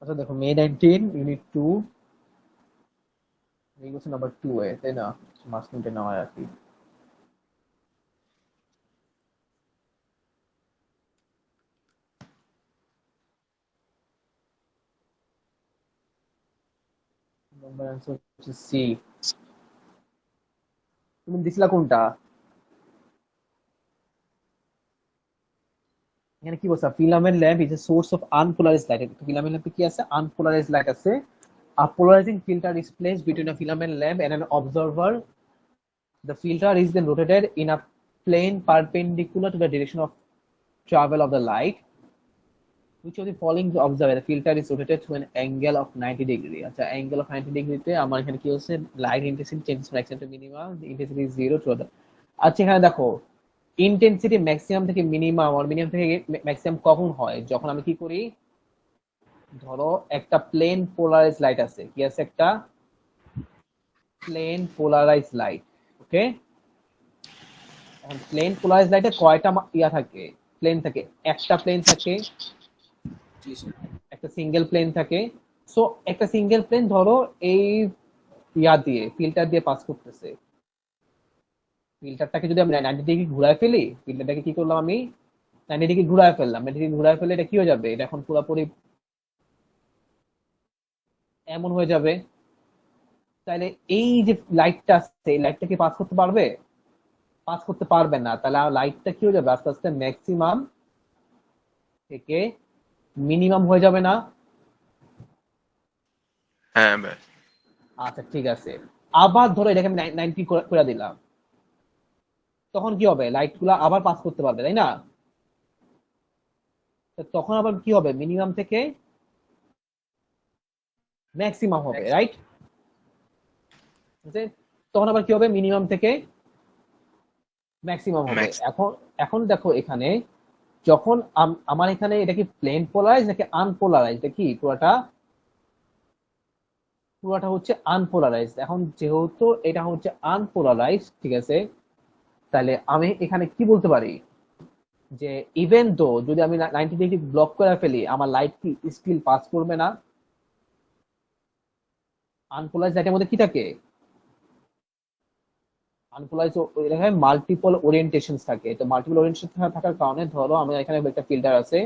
আচ্ছা দেখো, মে 19 ইউনিট 2, এই কোশ্চেন নাম্বার 2 এ, তাই না? মাস মিনিটে নেওয়া আর কি। নাম্বার অ্যান্সার হচ্ছে সি। তুমি দিছিলা কোনটা? এখানে কি বলছে, filament lamp is a source of unpolarized light. Filament ল্যাম্পে কি আছে? আনপোলারাইজড লাইট আছে। A polarizing filter is placed between a filament lamp and an observer. The filter is then rotated in a plane perpendicular to the direction of travel of the light. Which of the following is observed? The filter is rotated to an angle of 90 degree. আচ্ছা, angle of 90 degree তে আমার এখানে কি হচ্ছে, light intensity change fraction to minimum, intensity is 0 too. আচ্ছা এখানে দেখো, intensity maximum থেকে মিনিমাম আর মিনিমাম থেকে ম্যাক্সিমাম কখন হয়? যখন আমি কি করি, ধরো একটা প্লেন পোলারাইজ লাইট আছে, কি আছে? একটা প্লেন পোলারাইজ লাইট। ওকে, এখন প্লেন পোলারাইজ লাইটে কয়টা ইয়া থাকে? প্লেন থাকে, একটা প্লেন থাকে, জি স্যার। একটা সিঙ্গেল প্লেন থাকে। সো একটা সিঙ্গেল প্লেন ধরো এই ইয়া দিয়ে, ফিল্টার দিয়ে পাস করতেছে। ফিল্টারটাকে যদি আমি 90 ডিগ্রি ঘুরায় ফেলি, ফিল্টারটাকে কি করলাম আমি, 90 ডিগ্রি ঘুরায় ফেললাম, 90 ডিগ্রি ঘুরায় ফেলে এটা কি হয়ে যাবে? এটা এখন পুরোপুরি এমন হয়ে যাবে। তাহলে এই যে লাইটটা আছে, এই লাইটটা কি পাস করতে পারবে? পাস করতে পারবে না। তাহলে লাইটটা কি হয়ে যাবে? আস্তে আস্তে ম্যাক্সিমাম থেকে মিনিমাম হয়ে যাবে না? হ্যাঁ ভাই। আচ্ছা ঠিক আছে। আবার ধরো এটাকে আমি 90 করে দিলাম, তখন কি হবে? লাইট গুলা আবার পাস করতে পারবে, তাই না? তো তখন আবার কি হবে? মিনিমাম থেকে ম্যাক্সিমাম হবে, রাইট? তখন আবার কি হবে? মিনিমাম থেকে ম্যাক্সিমাম হবে। ম্যাক্স। এখন এখন দেখো এখানে, যখন আমার এখানে এটা কি প্লেন পোলারাইজ নাকি আনপোলারাইজ? এটা কি পুরাটা? পুরাটা হচ্ছে আনপোলারাইজ। এখন যেহেতু এটা হচ্ছে আনপোলারাইজ, ঠিক আছে, তাহলে আমি এখানে কি বলতে পারি, যে ইভেন দো যদি আমি 90 ডিগ্রি ব্লক করে ফেলি, আমার লাইট কি স্টিল পাস করবে না? আনপোলারাইজ লাইটের মধ্যে কি থাকে? আনপোলারাইজ এখানে মাল্টিপল ওরিয়েন্টেশন থাকে। তো মাল্টিপল ওরিয়েন্টেশন থাকার কারণে ধরো আমার এখানে একটা ফিল্টার আছে,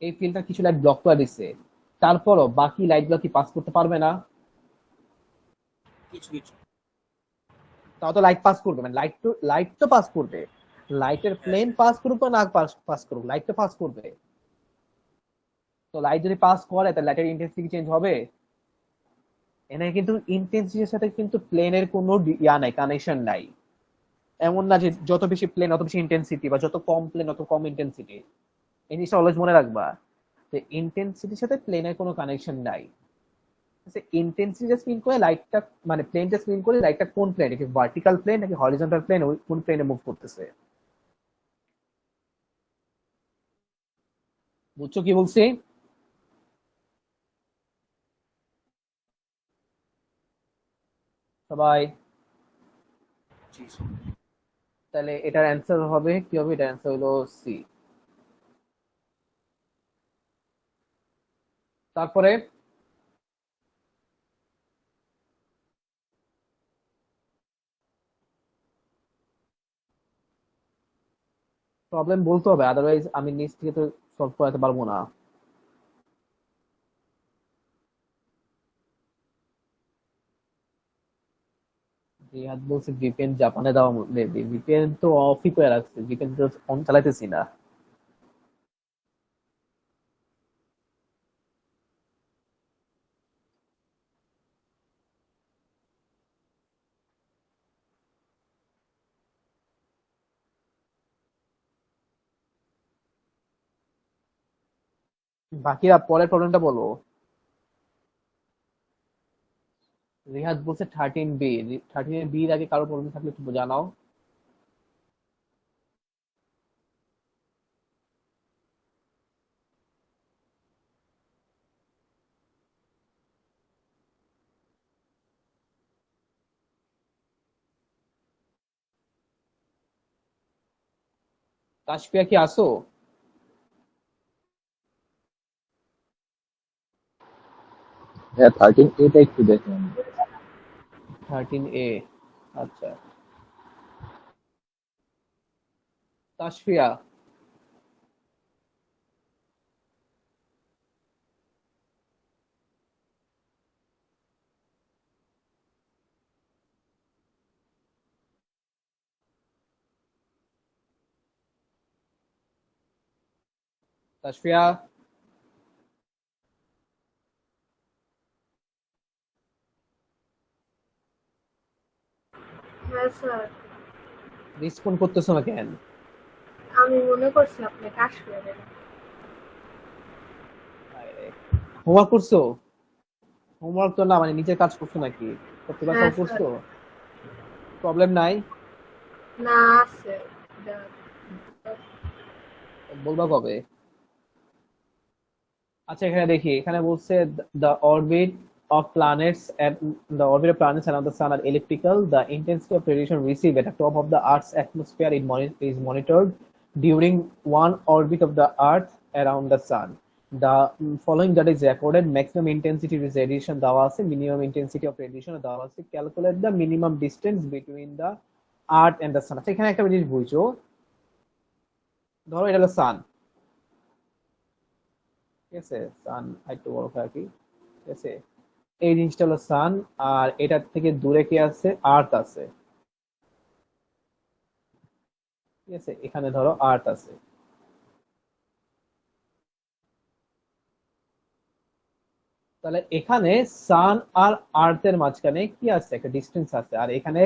এই ফিল্টার কিছু লাইট ব্লক করে দিচ্ছে, তারপরও বাকি লাইট গুলো কি পাস করতে পারবে না? কিছু কিছু। তাও তো লাইট পাস করবে, মানে লাইট তো পাস করবে। লাইটের হ্যাঁ। প্লেন পাস করুক বা না পাস করুক, লাইট তো পাস করবে। তো লাইট যদি পাস করে তাহলে লাইটের ইন্টেন্সিটি চেঞ্জ হবে। এখানে কিন্তু ইন্টেন্সিটির সাথে কিন্তু প্লেনের কোনো ইয়া নাই, কানেকশন নাই। এমন না যে যত বেশি প্লেন অত বেশি ইন্টেন্সিটি, বা যত কম প্লেন অত কম ইন্টেন্সিটি। এই জিনিসটা অলওয়েজ মনে রাখবা, যে ইন্টেন্সিটির সাথে প্লেনের কোনো কানেকশন নাই। ইন্টেন্সিটি জাস্ট মিন করে লাইটটা, মানে প্লেন জাস্ট মিন করে লাইটটা কোন প্লেন, নাকি ভার্টিক্যাল প্লেন নাকি হরিজন্টাল প্লেন, ওই কোন প্লেনে মুভ করতেছে। বুঝছো কি বলছি? সবাই? জি স্যার। তাহলে এটার অ্যান্সার হবে কি হবে? এটার অ্যান্সার হলো সি। তারপরে প্রবলেম বলতে হবে, আদারওয়াইজ আমি নিচ থেকে তো সলভ করাতে পারবো না। রিহাদ বলছে ভিপিএন জাপানে দেওয়া মেবি। ভিপিএন তো অফই করে রাখছে, ভিপিএন তো অন চালাইতেছি না। বাকিরা পরের প্রবলেমটা বলো। রিহাদ বলছে 13 বি। 13 বি এর আগে কারো প্রবলেম থাকলে একটু জানাও। কাশফিয়া কি আসো? হ্যাঁ 13A টা একটু দেখেন। 13A, আচ্ছা। তাসফিয়া, তাসফিয়া, হ্যাঁ স্যার, রেসপন্ড করতেছো না কেন? আমি মনে করছি আপনি কাজ করবেন। হোমওয়ার্ক করছো? হোমওয়ার্ক তো না, মানে নিজের কাজ করছো নাকি? প্রতিবার হ্যাঁ সব স্যার। করছো? প্রবলেম নাই? না আছে। বলবা কবে? আচ্ছা, এখানে দেখি, এখানে বলছে the orbit of planets and the orbit of planets around the sun are elliptical. The intensity of radiation received at the top of the Earth's atmosphere is monitored during one orbit of the Earth around the sun. The following that is recorded: maximum intensity radiation দেওয়া আছে, minimum intensity of radiation দেওয়া আছে, calculate the minimum distance between the Earth and the sun. আচ্ছা, এখানে একটা জিনিস বুঝছো, ধরো এটা হলো সান, ঠিক আছে? সান একটু বড় থাকে, ঠিক আছে? এই জিনিসটা হলো সান, আর এটার থেকে দূরে কি আছে? আর্থ আছে, ঠিক আছে? এখানে ধরো আর্থ আছে। তাহলে এখানে সান আর আর্থের মাঝখানে কি আছে? একটা ডিস্টেন্স আছে। আর এখানে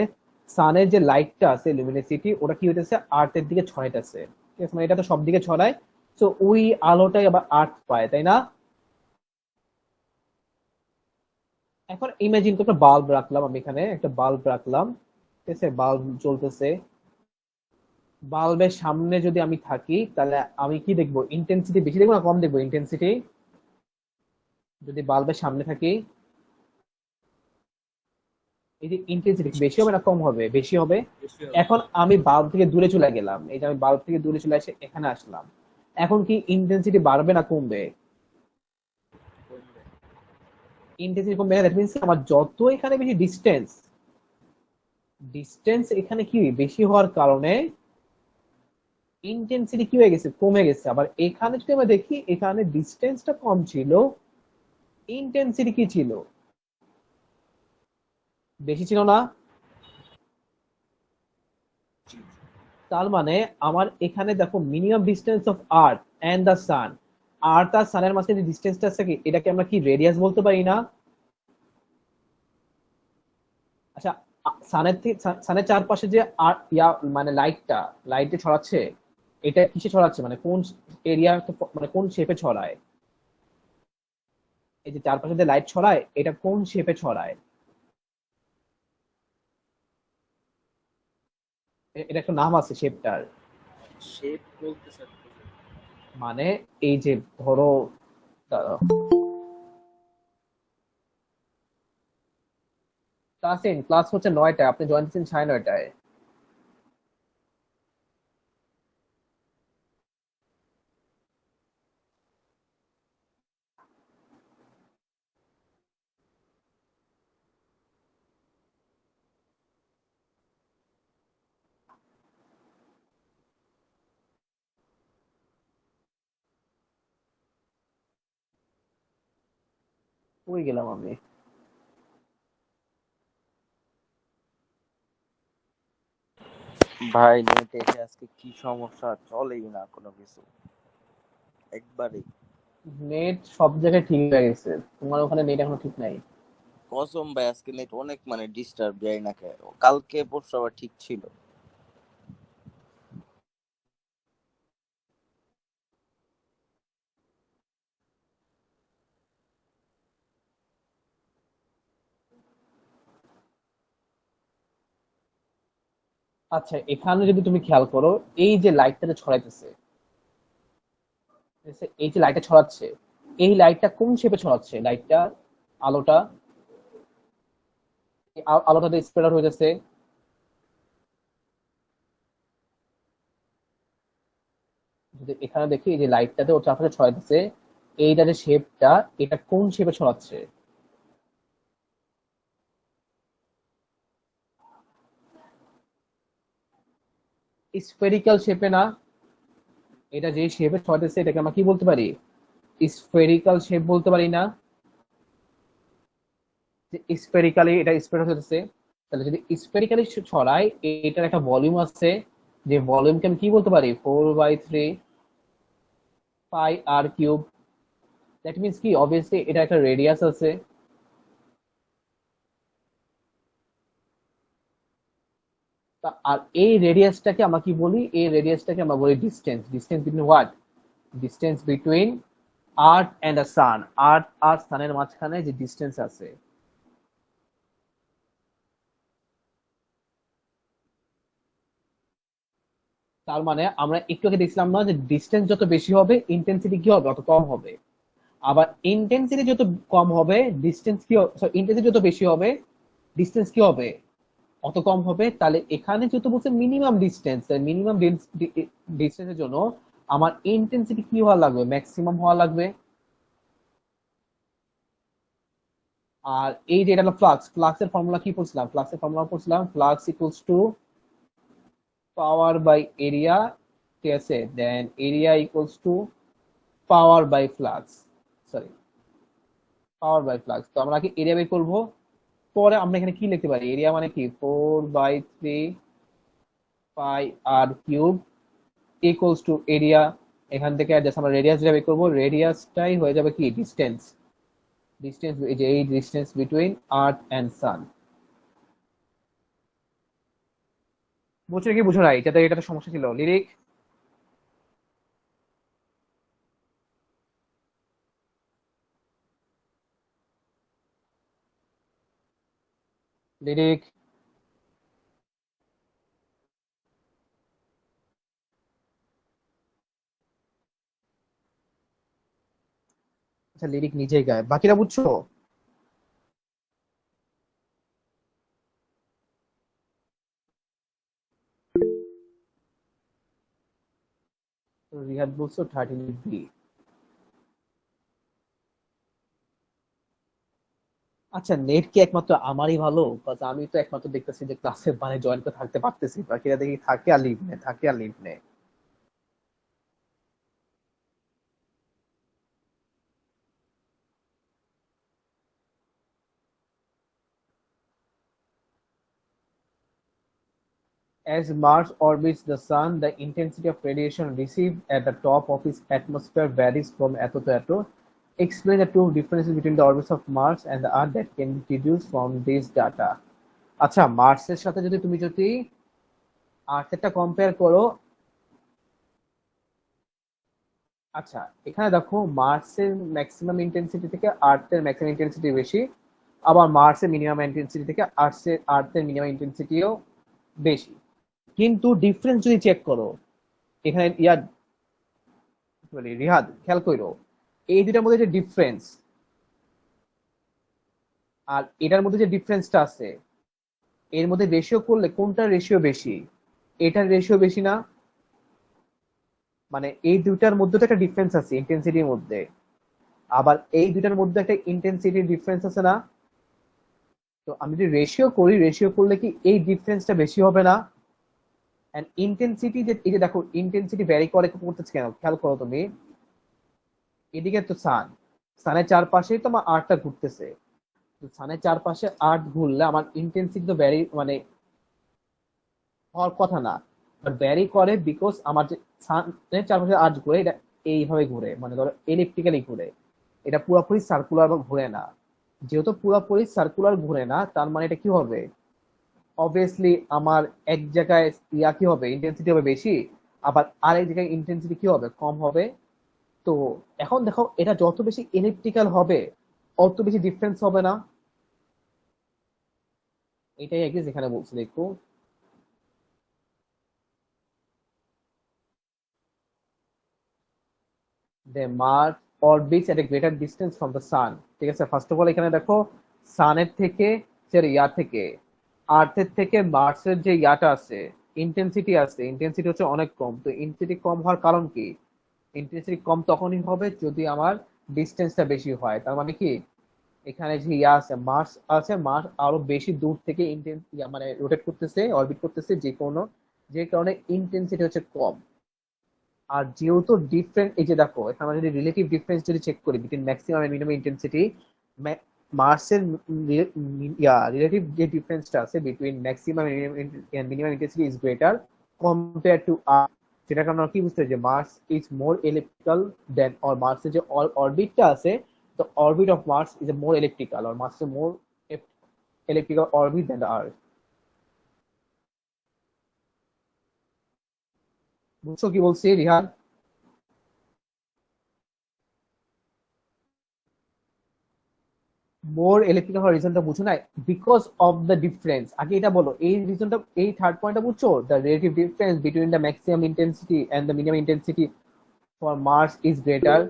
সানের যে লাইটটা আছে, লুমিনিসিটি, ওটা কি হইতেছে? আর্থের দিকে ছড়াইতেছে, ঠিক আছে? মানে এটা তো সব দিকে ছড়ায়, তো ওই আলোটাই আবার আর্থ পায়, তাই না? এখন ইমাজিন তো একটা বাল্ব রাখলাম আমি এখানে, একটা বাল্ব রাখলাম, ঠিক আছে? বাল্ব জ্বলতেছে। বাল্বের সামনে যদি আমি থাকি, তাহলে আমি কি দেখবো? ইন্টেন্সিটি বেশি দেখবো না কম দেখবো? ইন্টেন্সিটি যদি বাল্বের সামনে থাকি, এই যে ইন্টেন্সিটি বেশি বেশি হবে না কম হবে? বেশি হবে। বেশি হবে। এখন আমি বাল্ব থেকে দূরে চলে গেলাম, এই যে আমি বাল্ব থেকে দূরে চলে এসে এখানে আসলাম, এখন কি ইন্টেন্সিটি বাড়বে না কমবে? কমবে। ইন্টেন্সিটি কমবে। দ্যাট মিনস আমার যত এখানে বেশি ডিস্টেন্স, ডিস্টেন্স এখানে কি বেশি হওয়ার কারণে ইন্টেন্সিটি কি হয়ে গেছে? কমে গেছে। আবার এখানে যদি আমরা দেখি, এখানে ডিস্টেন্সটা কম ছিল, ইন্টেন্সিটি কি ছিল? বেশি ছিল না? জি। তার মানে আমার এখানে দেখো, minimum distance of earth and the sun, earth আর সানের মাঝে যে ডিস্টেন্সটা আছে, কি এটাকে আমরা কি রেডিয়াস বলতে পারি না? আচ্ছা, সানের থেকে, সানের চারপাশে যে মানে লাইটটা, লাইটে ছড়াচ্ছে, এটা কিসে ছড়াচ্ছে? মানে কোন এরিয়া, মানে কোন শেপে ছড়ায়? এই যে চারপাশে যে লাইট ছড়ায়, এটা কোন শেপে ছড়ায়? এটা একটা নাম আছে শেপটার। শেপ বলতে স্যার মানে এই যে ধরো, দাঁড়াও, ক্লাস হচ্ছে 9টায়, আপনি জয়েন দিচ্ছেন 9:30টায়। কই গেলাম আমি? ভাই নেটে এসে আজকে কি সমস্যা, চলেই না কোনো কিছু একবারেই। নেট সব জায়গায় ঠিক হয়ে গেছে, তোমার ওখানে নেট এখনো ঠিক নাই। কসম ভাই আজকে নেট অনেক মানে ডিস্টার্ব, যাই না কে, কালকে পরশু আবার ঠিক ছিল। আচ্ছা, এখানে যদি তুমি খেয়াল করো, এই যে লাইটটা ছড়াইতেছে, ঠিক আছে? এই যে লাইটটা ছড়াচ্ছে, এই লাইটটা কোন শেপে ছড়াচ্ছে? লাইটটা, আলোটা, এই আলোটা স্প্রেড আউট হইতেছে, যদি এখানে দেখি এই যে লাইটটাতে ওর চারপাশে ছড়াইতেছে, এইটা যে শেপটা, এটা কোন শেপে ছড়াচ্ছে? স্ফেরিক্যাল শেপে না, এটা যে শেপে ছড়াতেছে এটাকে আমরা কি বলতে পারি? স্ফেরিক্যাল শেপ বলতে পারি না? যে স্ফেরিক্যালি এটা স্প্রেড হতেছে, তাহলে যদি স্ফেরিক্যালি ছড়ায়, এটার একটা ভলিউম আছে, যে ভলিউমকে আমি কি বলতে পারি? 4/3 পাই আর কিউব। দ্যাট মিনস কি, অবভিয়াসলি এটা একটা রেডিয়াস আছে। আর এই রেডিয়াসটাকে আমরা কি বলি? এই রেডিয়াসটাকে আমরা বলি distance. Distance between what? Distance between earth and the sun. Earth আর সানের মাঝখানে যে ডিস্টেন্স আছে। তার মানে আমরা একটু আগে দেখছিলাম না যে ডিস্টেন্স যত বেশি হবে ইন্টেন্সিটি কি হবে? অত কম হবে। আবার ইন্টেন্সিটি যত কম হবে ডিস্টেন্স কি, ইন্টেন্সিটি যত বেশি হবে ডিস্টেন্স কি হবে? অত কম হবে। তাহলে এখানে যেহেতু বলছে মিনিমাম ডিস্টেন্স, মিনিমাম ডিস্টেন্সের জন্য আমার ইন্টেন্সিটি কি হওয়া লাগবে? ম্যাক্সিমাম হওয়া লাগবে। আর এই যে এটা হলো ফ্লাক্স, ফ্লাক্সের ফর্মুলা কি পড়ছিলাম? ফ্লাক্সের ফর্মুলা পড়ছিলাম flux equals to power by area, ঠিক আছে? Then area equals to power by flux, sorry power by flux. তো আমরা কি এরিয়া বাই করবো, পরে আমরা এখানে কি লিখতে পারি? এরিয়া মানে কি 4/3 পাই আর কিউব ইকুয়ালস টু এরিয়া। এখান থেকে জাস্ট আমরা রেডিয়াস যেটা বের করবো, রেডিয়াসটাই হয়ে যাবে কি? ডিস্টেন্স। ডিস্টেন্স, এই যে এই ডিস্টেন্স বিটুইন আর্থ এন্ড সান। বুঝছো কি বুঝো নাই? এটাতে একটা সমস্যা ছিল। লিরিক, লিরিক, আচ্ছা লিরিক নিজেই গায়, বাকিরা বুঝছো? রিহাদ বলছো 13 আচ্ছা, নেট কি একমাত্র আমারই ভালো? Cause আমি তো একমাত্র দেখতেছি যে ক্লাসে মানে জয়েন করে থাকতে পারতেছি, বাকিরা দেখি থাকে আর লিভ নেই, থাকে আর লিভ নেই। As Mars orbits the Sun, the intensity of radiation received at the top of its atmosphere varies from eto to eto. Explain the two differences between the orbits of Mars and the Earth that can be deduced from this data. আচ্ছা, মার্সের সাথে যদি আর্থেরটা compare করো, আচ্ছা এখানে দেখো মার্সের maximum intensity থেকে আর্থের maximum intensity বেশি, আবার মার্সের মিনিমাম ইন্টেন্সিটি থেকে আর্থের মিনিমাম ইন্টেন্সিটিও বেশি। কিন্তু ডিফারেন্স যদি চেক করো, এখানে কি বলি রিহাদ খেয়াল করো, এই দুটার মধ্যে যে ডিফারেন্স আর এটার মধ্যে যে ডিফারেন্সটা আছে, এর মধ্যে রেশিও করলে কোনটার রেশিও বেশি? এটার রেশিও বেশি না? মানে এই দুটার মধ্যে তো একটা ডিফারেন্স আছে ইন্টেন্সিটির মধ্যে, আবার এই দুটার মধ্যে একটা ইন্টেন্সিটির ডিফারেন্স আছে না? তো আমি যদি রেশিও করি, রেশিও করলে কি এই ডিফারেন্সটা বেশি হবে না? এন্ড ইন্টেন্সিটি, যে এই যে দেখো ইন্টেন্সিটি ভ্যারি করে করতেছে কেন, খেয়াল করো তুমি। এদিকে তো সান, সানের চারপাশেই তো আমার আর্টটা ঘুরতেছে। সানের চারপাশে আর্ট ঘুরলে আমার ইন্টেন্সিটি তো ভ্যারি মানে হওয়ার কথা না, বাট ভ্যারি করে বিকজ আমার যে সানের চারপাশে আর্ট ঘুরে, এটা এইভাবে ঘুরে, মানে ধরো এলিপ্টিক্যালি ঘুরে, এটা পুরোপুরি সার্কুলার বা ঘুরে না। যেহেতু পুরোপুরি সার্কুলার ঘুরে না, তার মানে এটা কি হবে? অবভিয়াসলি আমার এক জায়গায় কি হবে? ইন্টেন্সিটি হবে বেশি, আবার আরেক জায়গায় ইন্টেন্সিটি কি হবে? কম হবে। তো এখন দেখো, এটা যত বেশি এলিপ্টিক্যাল হবে অত বেশি ডিফারেন্স হবে না? এটাই আগে যেখানে বলছি দেখো, the Mars orbits at a greater distance from the sun. ঠিক আছে, ফার্স্ট অফ অল এখানে দেখো সানের থেকে, ইয়ার থেকে, আর্থের থেকে মার্সের যে ইয়াটা আছে, ইন্টেন্সিটি আছে, ইন্টেন্সিটি হচ্ছে অনেক কম। তো ইন্টেন্সিটি কম হওয়ার কারণ কি? ইন্টেন্সিটি কম তখনই হবে যদি আমার ডিস্টেন্সটা বেশি হয়। তার মানে কি, এখানে যে ইয়া আছে মার্স আছে, মার্স আরো বেশি দূর থেকে মানে রোটেট করতেছে, অরবিট করতেছে যে কোনো যে কারণে ইন্টেন্সিটি হচ্ছে কম। আর যেহেতু ডিফারেন্ট, এই যে দেখো এখানে আমরা যদি রিলেটিভ ডিফারেন্স যদি চেক করি between maximum and minimum intensity, মার্সের রিলেটিভ যে ডিফারেন্সটা আছে between maximum and minimum intensity is greater compare to earth. সেটা কারণ কি বুঝতে যে Mars is more electrical than, or মার্সের যে অরবিটটা আছে, the orbit of Mars is a more elliptical, or Mars is a more elliptical orbit than the Earth. বুঝছো কি বলছি রিহান? মোর ইলেকট্রিক্যাল হওয়ার রিজনটা বুঝো না, বিকজ অফ দ্য ডিফারেন্স। আগে এটা বলো, এই রিজনটা, এই থার্ড পয়েন্টটা বুঝছো, the relative difference between the maximum intensity and the minimum intensity for Mars is greater.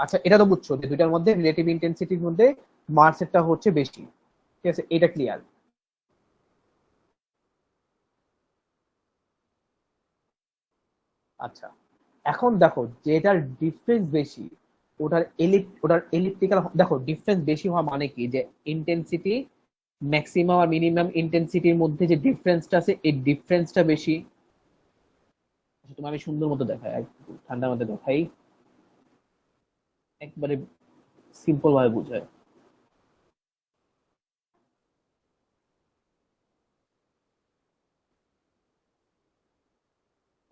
আচ্ছা এটা তো বুঝছো যে দুইটার মধ্যে রিলেটিভ ইন্টেন্সিটির মধ্যে মার্সেরটা হচ্ছে বেশি, ঠিক আছে, এটা ক্লিয়ার। আচ্ছা এখন দেখো যেটার ডিফারেন্স বেশি ওটার এলিপ্টিক্যাল, দেখো ডিফারেন্স বেশি হওয়া মানে কি, যে ইন্টেন্সিটি ম্যাক্সিমাম আর মিনিমাম ইন্টেন্সিটির মধ্যে যে ডিফারেন্সটা আছে এই ডিফারেন্সটা বেশি। আচ্ছা, তোমার আমি সুন্দর মতো দেখাই, একটু ঠান্ডার মধ্যে দেখাই, একবারে সিম্পল ভাবে বুঝায়।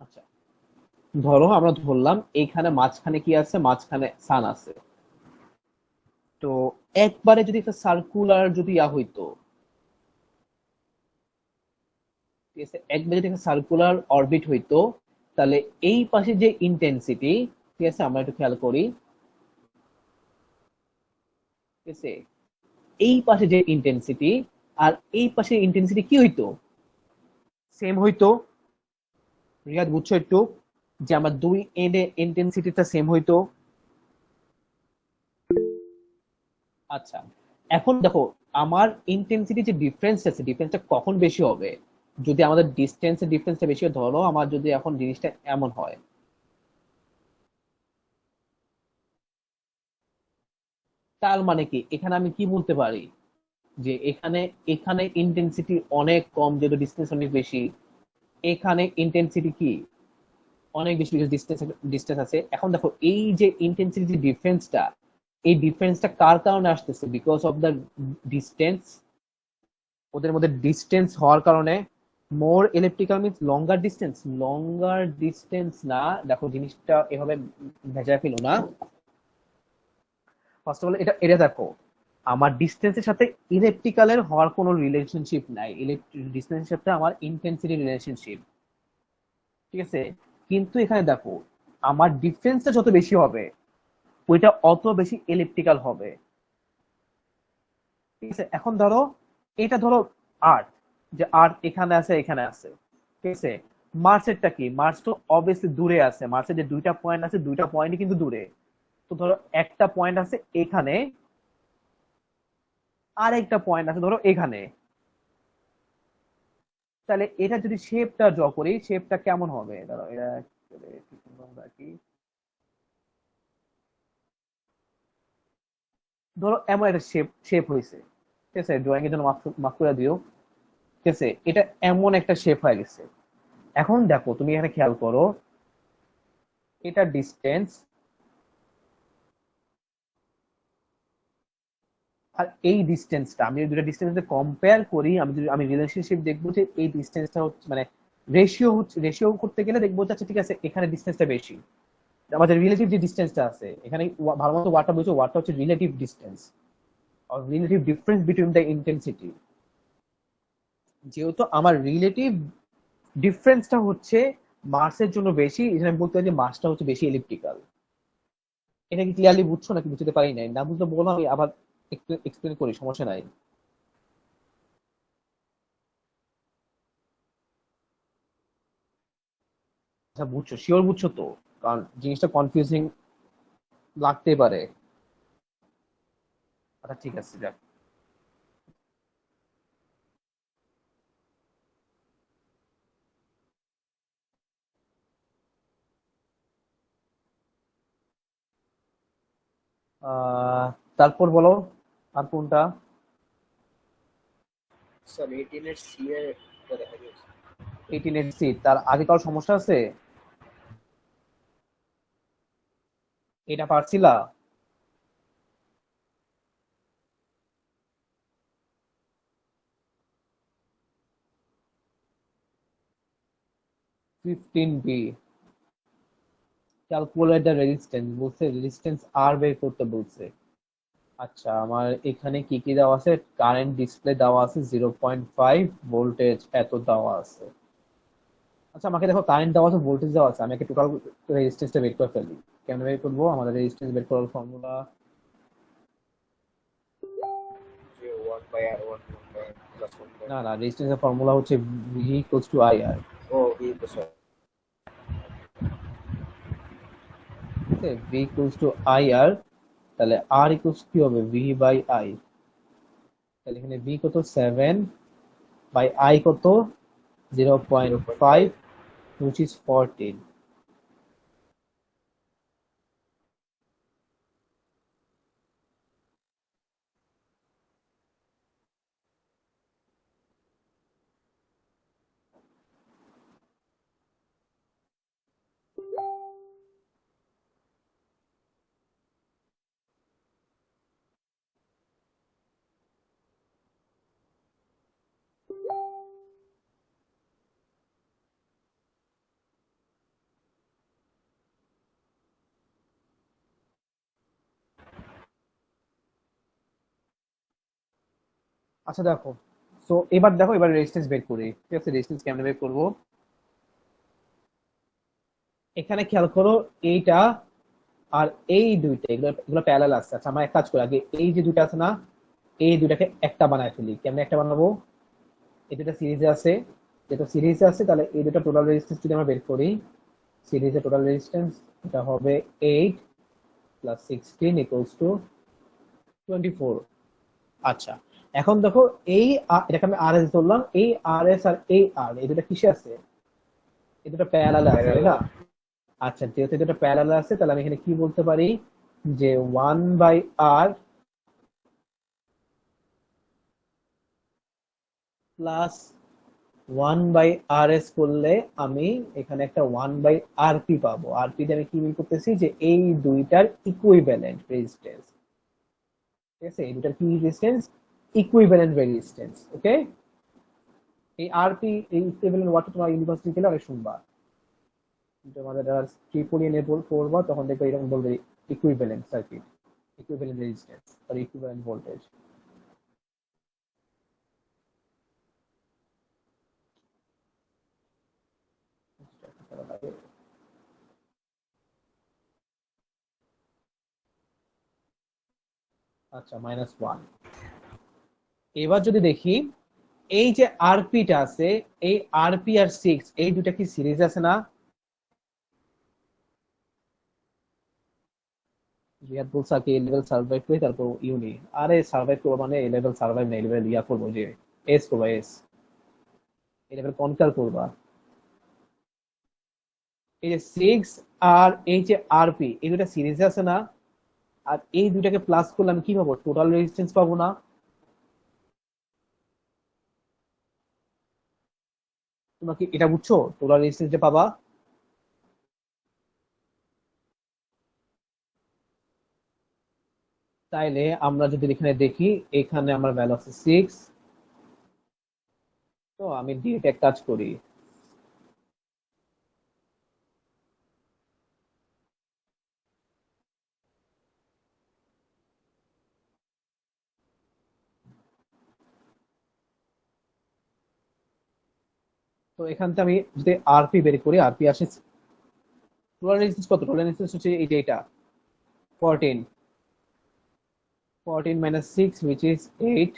আচ্ছা ধরো আমরা ধরলাম এইখানে মাঝখানে কি আছে, মাঝখানে সান আছে। তো একবারে যদি একটা সার্কুলার যদি হইতো, ঠিক আছে, একবারে যদি একটা সার্কুলার অরবিট হইতো, তাহলে এই পাশে যে ইন্টেন্সিটি, ঠিক আছে, আমরা একটু খেয়াল করি, ঠিক আছে, এই পাশে যে ইন্টেন্সিটি আর এই পাশে ইন্টেন্সিটি কি হইতো, সেম হইতো। রিয়াদ বুঝছো একটু, যে আমার দুই এন্ডে ইন্টেন্সিটিটা সেম হইতো। আচ্ছা এখন দেখো আমার ইন্টেন্সিটি যে ডিফারেন্স আছে, ডিফারেন্সটা কখন বেশি হবে, যদি আমাদের ডিস্টেন্সের ডিফারেন্সটা বেশি হয়। ধরো আমার যদি এখন জিনিসটা এমন হয়, তার মানে কি এখানে আমি কি বলতে পারি, যে এখানে এখানে ইন্টেন্সিটি অনেক কম যেহেতু ডিস্টেন্স অনেক বেশি, এখানে ইন্টেন্সিটি কি অনেক বেশি ডিস্টেন্স ডিস্টেন্স আছে। এখন দেখো এই যে ইন্টেন্সিটি যে ডিফারেন্সটা, এই ডিফারেন্সটা কার কারণে আসতেছে, বিকজ অফ দ্য ডিস্টেন্স। ওদের মধ্যে ডিস্টেন্স হওয়ার কারণে, মোর ইলেকট্রিক্যাল মিন্স লঙ্গার ডিস্টেন্স, লঙ্গার ডিস্টেন্স না, দেখো জিনিসটা এভাবে ভেজা ফেলো না। ফার্স্ট অফ অল এটা এটা দেখো, আমার ডিস্টেন্সের সাথে ইলেকট্রিক্যালের হওয়ার কোনো রিলেশনশিপ নাই, ডিস্টেন্সের সাথে আমার ইন্টেন্সিটি রিলেশনশিপ, ঠিক আছে। কিন্তু এখানে দেখো আমার ডিফারেন্সটা যত বেশি হবে ওইটা অত বেশি ইলেকট্রিক্যাল হবে, ঠিক আছে। এখন ধরো এটা ধরো আর্থ, যে আর্থ এখানে আছে এখানে আছে, ঠিক আছে। মার্সেরটা কি, মার্স তো অবভিয়াসলি দূরে আছে, মার্সের যে দুইটা পয়েন্ট আছে দুইটা পয়েন্টই কিন্তু দূরে। তো ধরো একটা পয়েন্ট আছে এখানে, আর একটা পয়েন্ট আছে ধরো এখানে, তাহলে এটা যদি শেপটা ড্র করি, শেপটা কেমন হবে, ধরো এটা কি, ধরো এমন একটা শেপ শেপ হয়েছে, ঠিক আছে, ড্রয়িং এর জন্য মাফ মাফ করে দিও, ঠিক আছে, এটা এমন একটা শেপ হয়ে গেছে। এখন দেখো তুমি এখানে খেয়াল করো, এটা ডিস্টেন্স, আর এই ডিস্টেন্সটা আমি যদি দুটো ডিস্টেন্স কম্পেয়ার করি, আমি যদি আমি রিলেশনশিপ দেখবো যে এই ডিস্টেন্সটা হচ্ছে মানে রেশিও করতে গেলে দেখবো যে আচ্ছা ঠিক আছে এখানে ডিস্টেন্সটা বেশি। আমাদের রিলেটিভ যে ডিস্টেন্সটা আছে এখানে ভালো মতো ওয়াটটা বুঝছো, ওয়াটটা হচ্ছে রিলেটিভ ডিস্টেন্স আর relative difference between the intensity. যেহেতু আমার রিলেটিভ ডিফারেন্সটা হচ্ছে মার্সের জন্য বেশি, এখানে বলতে হয় যে মার্সটা হচ্ছে বেশি ইলিপ্টিক্যাল। এটা কি ক্লিয়ারলি বুঝছো নাকি বুঝতে পারি নাই? না বুঝতে বলো, আমি আবার এক্সপ্লেন করি, সমস্যা নাই। আচ্ছা বুঝছো, শিওর বুঝছো তো? কারণ জিনিসটা কনফিউজিং লাগতে পারে। আচ্ছা ঠিক আছে যাক। আহ তারপর বলো আর কোনটা। স্যার 18 এর সি এর টা দেখা গেছে। 18 এক্সিড, তার আগে কারো সমস্যা আছে? এটা পারছিলা? Fifteen B, calculate the resistance বলছে, রেজিস্ট্যান্স আর বের করতে বলছে। আচ্ছা, আমার এখানে কি কি দেওয়া আছে? কারেন্ট ডিসপ্লে দেওয়া আছে 0.5, ভোল্টেজ এত দেওয়া আছে। আচ্ছা, আমাকে দেখো কারেন্ট দেওয়া আছে, ভোল্টেজ দেওয়া আছে, আমি একটা টোটাল রেজিস্ট্যান্সটা বের করে ফেলি। কেমন বের করবো? আমাদের রেজিস্ট্যান্স বের করার ফর্মুলা, যে 1 by R 1 by plus 1 by না না, রেজিস্ট্যান্সের ফর্মুলা হচ্ছে V equals to I R. ও এই তো স্যার ঠিক আছে, V equals to I R, তাহলে আর ইকুয়ালস কি হবে? V by I. তাহলে এখানে ভি কত? 7 বাই আই কত? 0.5, 0.5 which is 14. আচ্ছা দেখো, তো এবার দেখো, এবার রেজিস্ট্যান্স বের করি। ঠিক আছে, রেজিস্ট্যান্স কেমনে বের করবো? এখানে খেয়াল করো, এইটা আর এই দুইটা, এগুলো এগুলো প্যারালাল আছে। আচ্ছা, আমরা এক কাজ করি, আগে এই যে দুইটা আছে না, এই দুইটাকে একটা বানায় ফেলি। কেমনে একটা বানাবো? এই দুটা সিরিজে আছে, যেটা সিরিজে আছে, তাহলে এই দুটা টোটাল রেজিস্ট্যান্স যদি আমরা বের করি, সিরিজে টোটাল রেজিস্ট্যান্স এটা হবে 8 প্লাস 16 ইকুয়ালস টু 24। আচ্ছা, এখন দেখো, এই এটাকে আমি আর এস ধরলাম, এই আর এস আর এই আর, এই দুটা কিসে আছে? এই দুটো প্যারালাল আছে, তাই না? আচ্ছা, যেহেতু এই দুটো প্যারালাল আছে, তাহলে আমি এখানে কি বলতে পারি যে 1 by R plus 1 by R S করলে আমি এখানে একটা 1 বাই আর পি পাবো। আর পি আমি কি বের করতেছি? যে এই দুইটার ইকুইভ্যালেন্ট রেজিস্ট্যান্স। ঠিক আছে, এই দুটার কি রেজিস্ট্যান্স? Equivalent resistance. ওকে, এই আর পি, এই ইকুইভ্যালেন্ট ওয়ার্ডটা তোমার ইউনিভার্সিটি গেলে অনেক শুনবা। কিন্তু আমাদের যারা ট্রিপলি নিয়ে পড়বা, তখন দেখবে এরকম বলবে ইকুইভ্যালেন্ট সার্কিট, ইকুইভ্যালেন্ট রেজিস্ট্যান্স আর ইকুইভ্যালেন্ট ভোল্টেজ। আচ্ছা, -1। এবার যদি দেখি, এই যে আরপিটা আছে, এই আরপি আর 6, এই দুটা কি সিরিজ আছে না? রিয়াদ বলছে কি লেভেল সার্ভাইভ করে তারপর ইউনি। আরে সার্ভাইভ করবো মানে এ লেভেল সার্ভাইভ না, লেভেল ইয়া করবো, যে এস করবো, এস, এই লেভেল কনকার করবা। এই যে 6 আর এই যে আরপি, এই দুটা সিরিজ আছে না? আর এই দুটাকে প্লাস করলে আমি কি পাবো? টোটাল রেজিস্ট্যান্স পাবো না? তোমরা কি এটা বুঝছো? টোটাল রেজিস্ট্যান্স যে পাবা। তাইলে আমরা যদি এখানে দেখি, এখানে আমার ভ্যালু আছে 6, তো আমি ডিরেক্ট এক কাজ করি, তো এখান থেকে আমি যদি আরপি বের করি, আরপি আসে টোটাল রেজিস্ট্যান্স কত? টোটাল রেজিস্ট্যান্স হচ্ছে এই যে এটা 14, 14 মাইনাস 6 which is 8,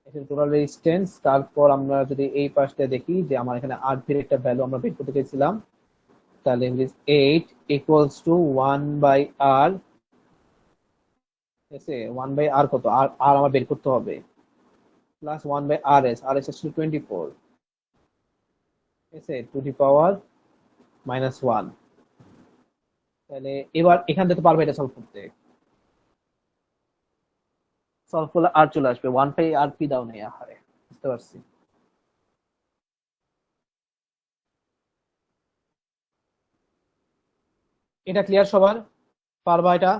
এটা টোটাল রেজিস্ট্যান্স। তারপর আমরা যদি এই পাশটা দেখি, যে আমার এখানে আরপির একটা ভ্যালু আমরা বের করতে চাইছিলাম, তাহলে 8 ইকুয়ালস টু 1 বাই আর। ঠিক আছে, 1 বাই আর কত? আর আর আমার বের করতে হবে, plus 1 by R S, R S হচ্ছে 24। ঠিক আছে, টু দি পাওয়ার -1। তাহলে এবার এখান থেকে তো পারবে এটা সলভ করতে, সলভ করলে আর চলে আসবে। 1 বাই আর পি দাও নেই, আহারে, বুঝতে পারছি। এটা ক্লিয়ার সবার? পারবা এটা?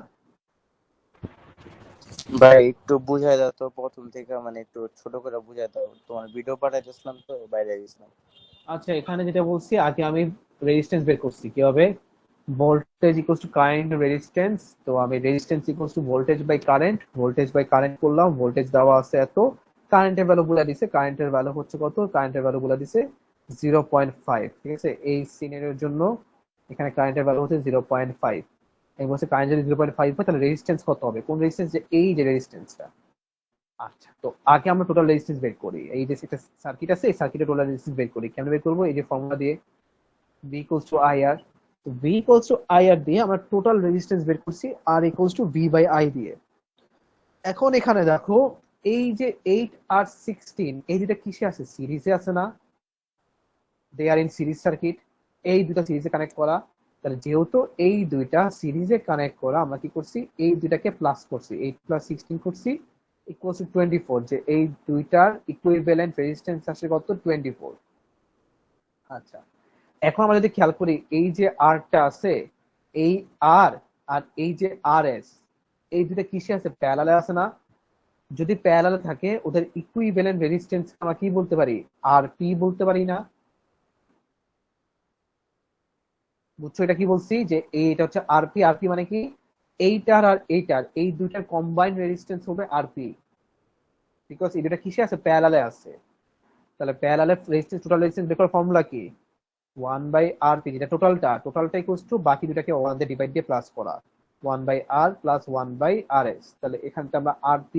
ভাই একটু বুঝাই দাও তো প্রথম থেকে, মানে একটু ছোট করে বুঝাই দাও, তোমার ভিডিও পাঠাইছিলাম তো বাইরে গেছিলাম। আচ্ছা, এখানে যেটা বলছি, আগে আমি রেজিস্ট্যান্স বের করছি কিভাবে। Voltage equals to current resistance. তো আমি resistance equals to voltage by current করলাম। ভোল্টেজ দেওয়া আছে এত, কারেন্টের ভ্যালু গুলা দিছে, কারেন্টের ভ্যালু হচ্ছে কত, কারেন্টের ভ্যালু গুলা দিছে 0.5। ঠিক আছে, এই সিনারিওর জন্য এখানে কারেন্টের ভ্যালু হচ্ছে 0.5। এই বলছে কারেন্ট যদি 0.5 হয় তাহলে রেজিস্ট্যান্স কত হবে, কোন রেজিস্ট্যান্স, যে এই যে রেজিস্ট্যান্সটা। আচ্ছা, তো আগে আমরা টোটাল রেজিস্ট্যান্স বের করি। এই যে একটা সার্কিট আছে, এই সার্কিটের টোটাল রেজিস্ট্যান্স বের করি। কেমন বের করবো, এই যে ফর্মুলা দিয়ে, V equals to IR। তো V equals to IR দিয়ে আমরা টোটাল রেজিস্ট্যান্স বের করছি, R equals to V by I দিয়ে। এখন এখানে দেখো, এই যে 8 আর 16, এই দুটা কিসে আছে, সিরিজে আছে না, দে আর ইন সিরিজ সার্কিট। এই দুটা সিরিজে কানেক্ট করা। তাহলে যেহেতু এই দুইটা সিরিজে কানেক্ট করা, আমরা কি করছি, এই দুইটাকে প্লাস করছি, 8 প্লাস 16 করছি ইকুয়ালস টু 24। যে এই দুইটার ইকুইভ্যালেন্ট রেজিস্ট্যান্স আসে কত, 24। আচ্ছা, এখন আমরা যদি খেয়াল করি, এই যে আরটা আছে, এই আর আর এই যে আর এস, এই দুটা কিসে আছে, প্যারালালে আছে না। যদি প্যারালালে থাকে, ওদের ইকুইভ্যালেন্ট রেজিস্ট্যান্স আমরা কি বলতে পারি, আর পি বলতে পারি না। বুঝছো এটা কি বলছি, যে এটা হচ্ছে আরপি। আরপি মানে কি, এইটার আর এইটার, এই দুইটার কম্বাইন্ড রেজিস্ট্যান্স হবে আরপি। বিকজ এই দুটা কিসে আছে, প্যারালালে আছে। তাহলে প্যারালালে রেজিস্ট্যান্স, টোটাল রেজিস্ট্যান্স বের করার ফর্মুলা কি, 1/RP, যেটা টোটালটা ইকুয়ালস টু বাকি দুটাকে 1 দিয়ে ডিভাইড দিয়ে প্লাস করা, 1/R প্লাস 1/RS। তাহলে এখানটা আমরা RP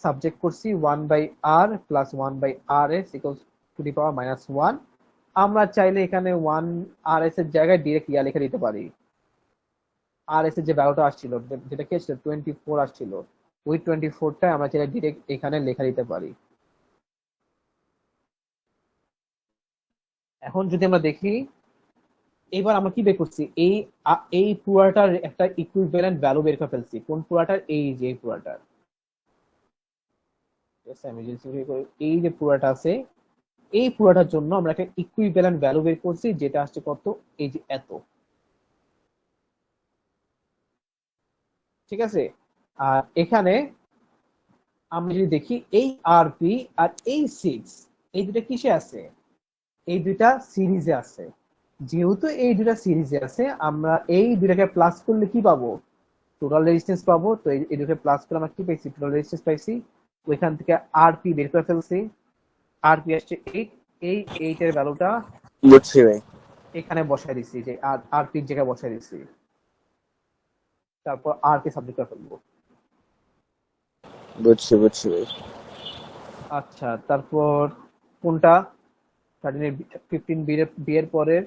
সাবজেক্ট করছি, 1/R plus 1/RS equals to the power -1। আমরা চাইলে এখানে 1RS এর জায়গায় ডিরেক্ট ইয়া লিখে দিতে পারি, RS এর যে ভ্যালুটা আসছিল, যেটা কি ছিল 24 আসছিল, ওই 24টা আমরা চাইলে ডিরেক্ট এখানে লেখা দিতে পারি। এখন যদি আমরা দেখি, এবার আমরা কি বের করছি, এই পুরাটার একটা ইকুইভ্যালেন্ট ভ্যালু বের করে ফেলছি। কোন পুরাটার, এই যে এই পুরাটার। আমি যদি simplify করি, এই যে পুরাটা আছে, এই পুরাটার জন্য আমরা একটা ইকুইভ্যালেন্ট ভ্যালু বের করছি, যেটা আসছে কত, এই যে এত। ঠিক আছে, আর এখানে আমরা যদি দেখি, এই আরপি আর এই 6, এই দুটা কিসে আছে, এই দুইটা সিরিজে আছে। যেহেতু এই দুটা সিরিজে আছে, আমরা এই দুটাকে প্লাস করলে কি পাবো, টোটাল রেজিস্ট্যান্স পাবো। তো এই দুটো প্লাস করে আমরা কি পাইছি, টোটাল রেজিস্ট্যান্স পাইছি। ওইখান থেকে আরপি বের করে ফেলছি, আরপি আসছে 8। এই 8 এর ভ্যালুটা বুঝছি ভাই। এখানে বসাই দিছি, যে আরপি এর জায়গায় বসাই দিছি। তারপর আরপি সাবজেক্ট করে ফেলবো। বুঝছি ভাই। আচ্ছা, তারপর কোনটা, 13 15 বি এর পরের,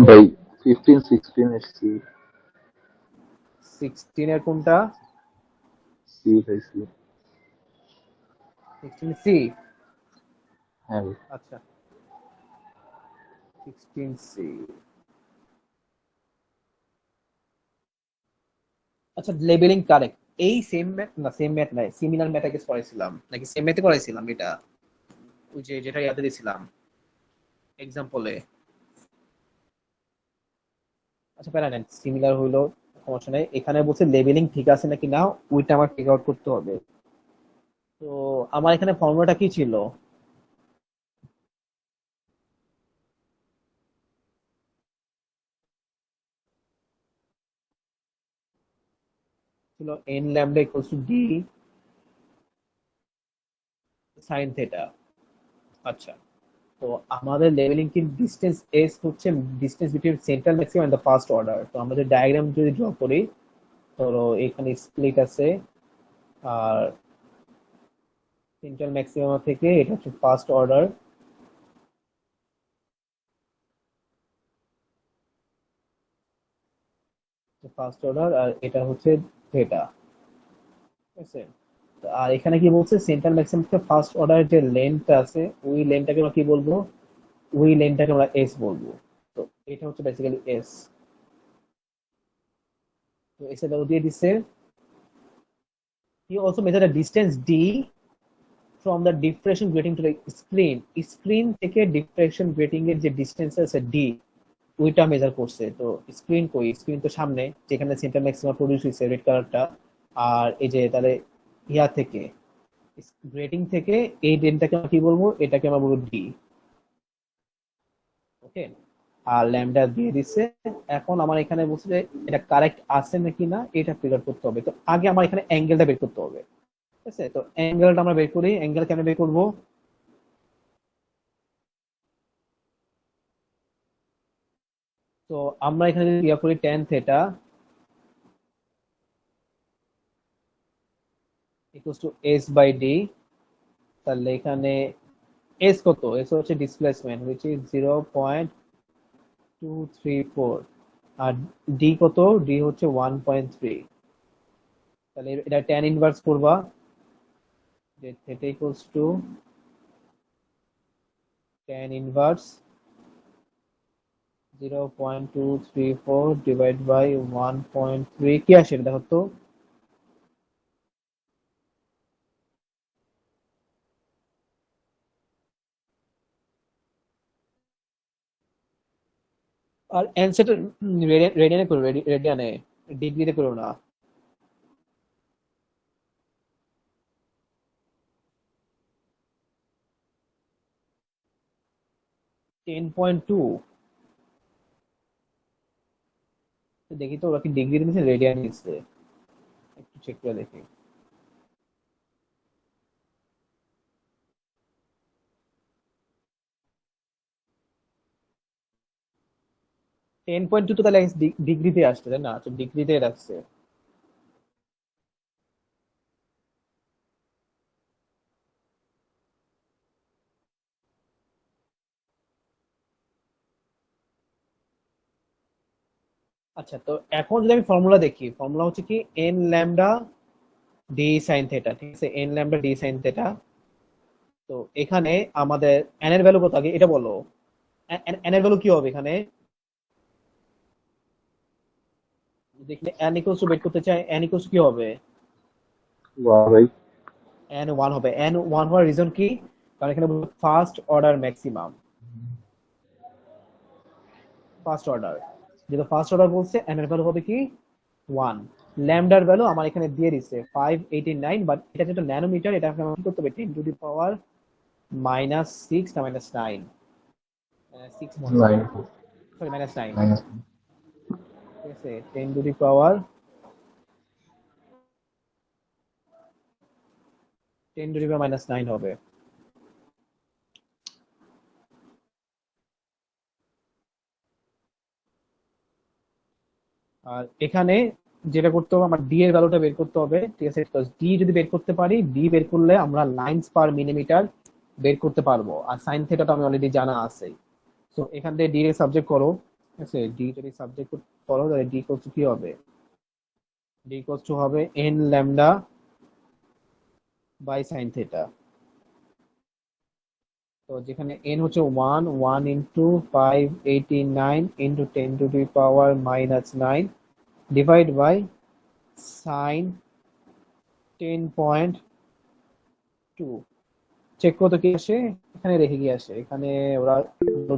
ভাই 15-16 এর সি। 16 এর কোনটা, সি ভাই সি। 16 সি। হ্যাঁ ভাই। আচ্ছা, 16 সি। আচ্ছা, লেবেলিং কারেক্ট। এই সেম ম্যাথ না, সেম ম্যাথ নাই, সিমিলার ম্যাথ আগে করাইছিলাম নাকি, সেম ম্যাথে করাইছিলাম এটা, ওই যে যেটা ইয়াতে দিছিলাম এক্সাম্পলে। আচ্ছা, প্যারা নেন, সিমিলার হইলো সমস্যা নাই। এখানে বলছে লেবেলিং ঠিক আছে নাকি না, ওইটা আমার ফিগার আউট করতে হবে। তো আমার এখানে ফর্মুলাটা কি ছিল, ছিল n lambda equals to d sine theta. আচ্ছা, তো আমাদের লেভেলিং কি ডিস্টেন্স এস হচ্ছে distance between central maximum and the first order. তো আমাদের ডায়াগ্রাম যদি ড্র করি, ধরো এখানে স্প্লিট আছে, আর সেন্ট্রাল ম্যাক্সিমাম থেকে এটা হচ্ছে ফার্স্ট অর্ডার, আর এটা হচ্ছে থেটা। ঠিক আছে, আর এখানে কি বলছে, সেন্ট্রাল ম্যাক্সিমাম থেকে ফার্স্ট অর্ডার যে লেন্থটা আছে, ওই লেন্থটাকে আমরা কি বলবো, ওই লেন্থটাকে আমরা এস বলবো। তো এটা হচ্ছে বেসিক্যালি এস। তো এস এর ভ্যালু দিয়ে দিচ্ছে। He also measured a distance d from the diffraction grating to the screen থেকে diffraction grating এর যে ডিসটেন্স আছে d, ওইটা মেজার করছে। তো স্ক্রিন কই, স্ক্রিন তো সামনে যেখানে সেন্টার ম্যাক্সিমা প্রডিউস হয়েছে রেড কালারটা। আর এই যে তাহলে ইয়া থেকে গ্রেটিং থেকে এই ডেনটাকে আমরা কি বলবো, এটাকে আমরা বলবো ডি। ওকে, আর ল্যামডা দিয়ে দিচ্ছে। এখন আমার এখানে বলছে যে এটা কারেক্ট আছে নাকি না এটা ফিগার করতে হবে। তো আগে আমার এখানে অ্যাঙ্গেলটা বের করতে হবে। ঠিক আছে, তো অ্যাঙ্গেলটা আমরা বের করি। অ্যাঙ্গেল কেন বের করবো? তো আমরা এখানে যদি ইয়া করি tan theta equals to S by D, তাহলে এখানে এস কত? এস হচ্ছে ডিসপ্লেসমেন্ট হুইচ ইজ 0.234, আর ডি কত? ডি হচ্ছে 1.3। তাহলে এটা tan ইনভার্স করবা, যে theta equals to tan inverse 0.234 divide by 1.3 কি আসে এটা দেখো তো। আর অ্যান্সারটা রেডিয়ানে করো, রেডিয়ানে, ডিগ্রিতে করো না। 10.2। দেখি তো ওরা কি ডিগ্রিতে নিচ্ছে রেডিয়ান নিচ্ছে, একটু চেক করে দেখি। 10.2 তো তাহলে ডিগ্রিতে আসছে তাই না? আচ্ছা ডিগ্রিতে রাখছে। আচ্ছা, তো এখন যদি আমি ফর্মুলা দেখি, ফর্মুলা হচ্ছে কি N lambda D sine theta. ঠিক আছে, N lambda D sign theta. তো এখানে আমাদের এন এর ভ্যালু কত আগে এটা বলো। এন এর ভ্যালু কি হবে এখানে? দেখলে এন ইকুয়ালস টু বের করতে চাই, এন ইকুয়ালস কি হবে? বাহ ভাই, এন ওয়ান হবে। এন ওয়ান হওয়ার রিজন কি? কারণ এখানে first order maximum, first order. যেহেতু ফার্স্ট অর্ডার বলছে এন এর ভ্যালু হবে কি ওয়ান। ল্যামডার ভ্যালু আমার এখানে দিয়ে দিচ্ছে 589, বাট এটা যেটা ন্যানোমিটার, এটা আমাকে কি করতে হবে 10 টু দি পাওয়ার -6 না -9, 6 মনে হয়, 9 সরি -9। 9 ঠিক আছে, 10 to the power 10 to the power -9 হবে। আর এখানে যেটা করতে হবে, আমার ডি এর ভ্যালুটা বের করতে হবে। ঠিক আছে, ডি যদি বের করতে পারি, ডি বের করলে আমরা লাইন্স পার মিলিমিটার বের করতে পারবো। আর সাইন থেটাটা আমি অলরেডি জানা আছে। তো এখান থেকে ডি এর সাবজেক্ট করো। ঠিক আছে, ডি যদি সাবজেক্ট করো তাহলে ডি ইকুয়ালস টু কি হবে? ডি ইকুয়ালস টু হবে N lambda by sine theta. তো যেখানে এন হচ্ছে one, one into 589 into 10 to the power -9 divide by sine 10.2। Check করতে কি আসে, এখানে রেখে কি আসে, এখানে ওরা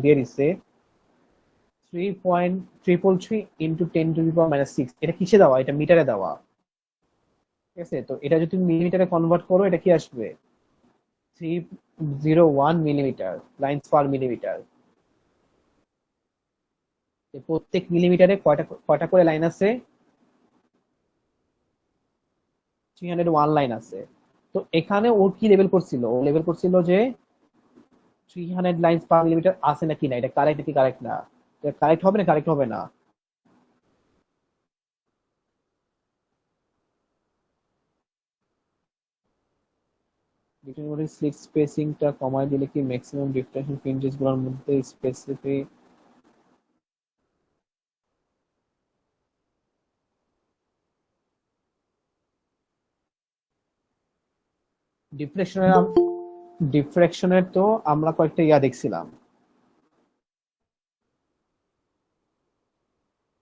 দিয়ে দিচ্ছে 3.333 ইন্টু 10 টু দি পাওয়ার -6। এটা কিসে দেওয়া? এটা মিটারে দেওয়া। ঠিক আছে, তো এটা যদি তুমি মিলিমিটারে কনভার্ট করো, এটা কি আসবে? 301 মিলিমিটার, লাইন্স পার মিলিমিটার। প্রত্যেক মিলিমিটারে কয়টা কয়টা করে লাইন আছে? 301 লাইন আছে। তো এখানে ও কি লেভেল করছিল? ও লেভেল করছিল যে 300 লাইন্স পার মিলিমিটার আছে নাকি না, এটা কারেক্ট নাকি কারেক্ট না। কারেক্ট হবে না, কারেক্ট হবে না? ডিফারেন্ট মধ্যে স্লিট স্পেসিংটা কমায় দিলে কি ম্যাক্সিমাম ডিফ্রাকশন ফ্রিঞ্জেস গুলোর মধ্যে স্পেসিফিক ডিফ্লেকশনের ডিফ্রাকশনের তো আমরা কয়েকটা ইয়া দেখছিলাম।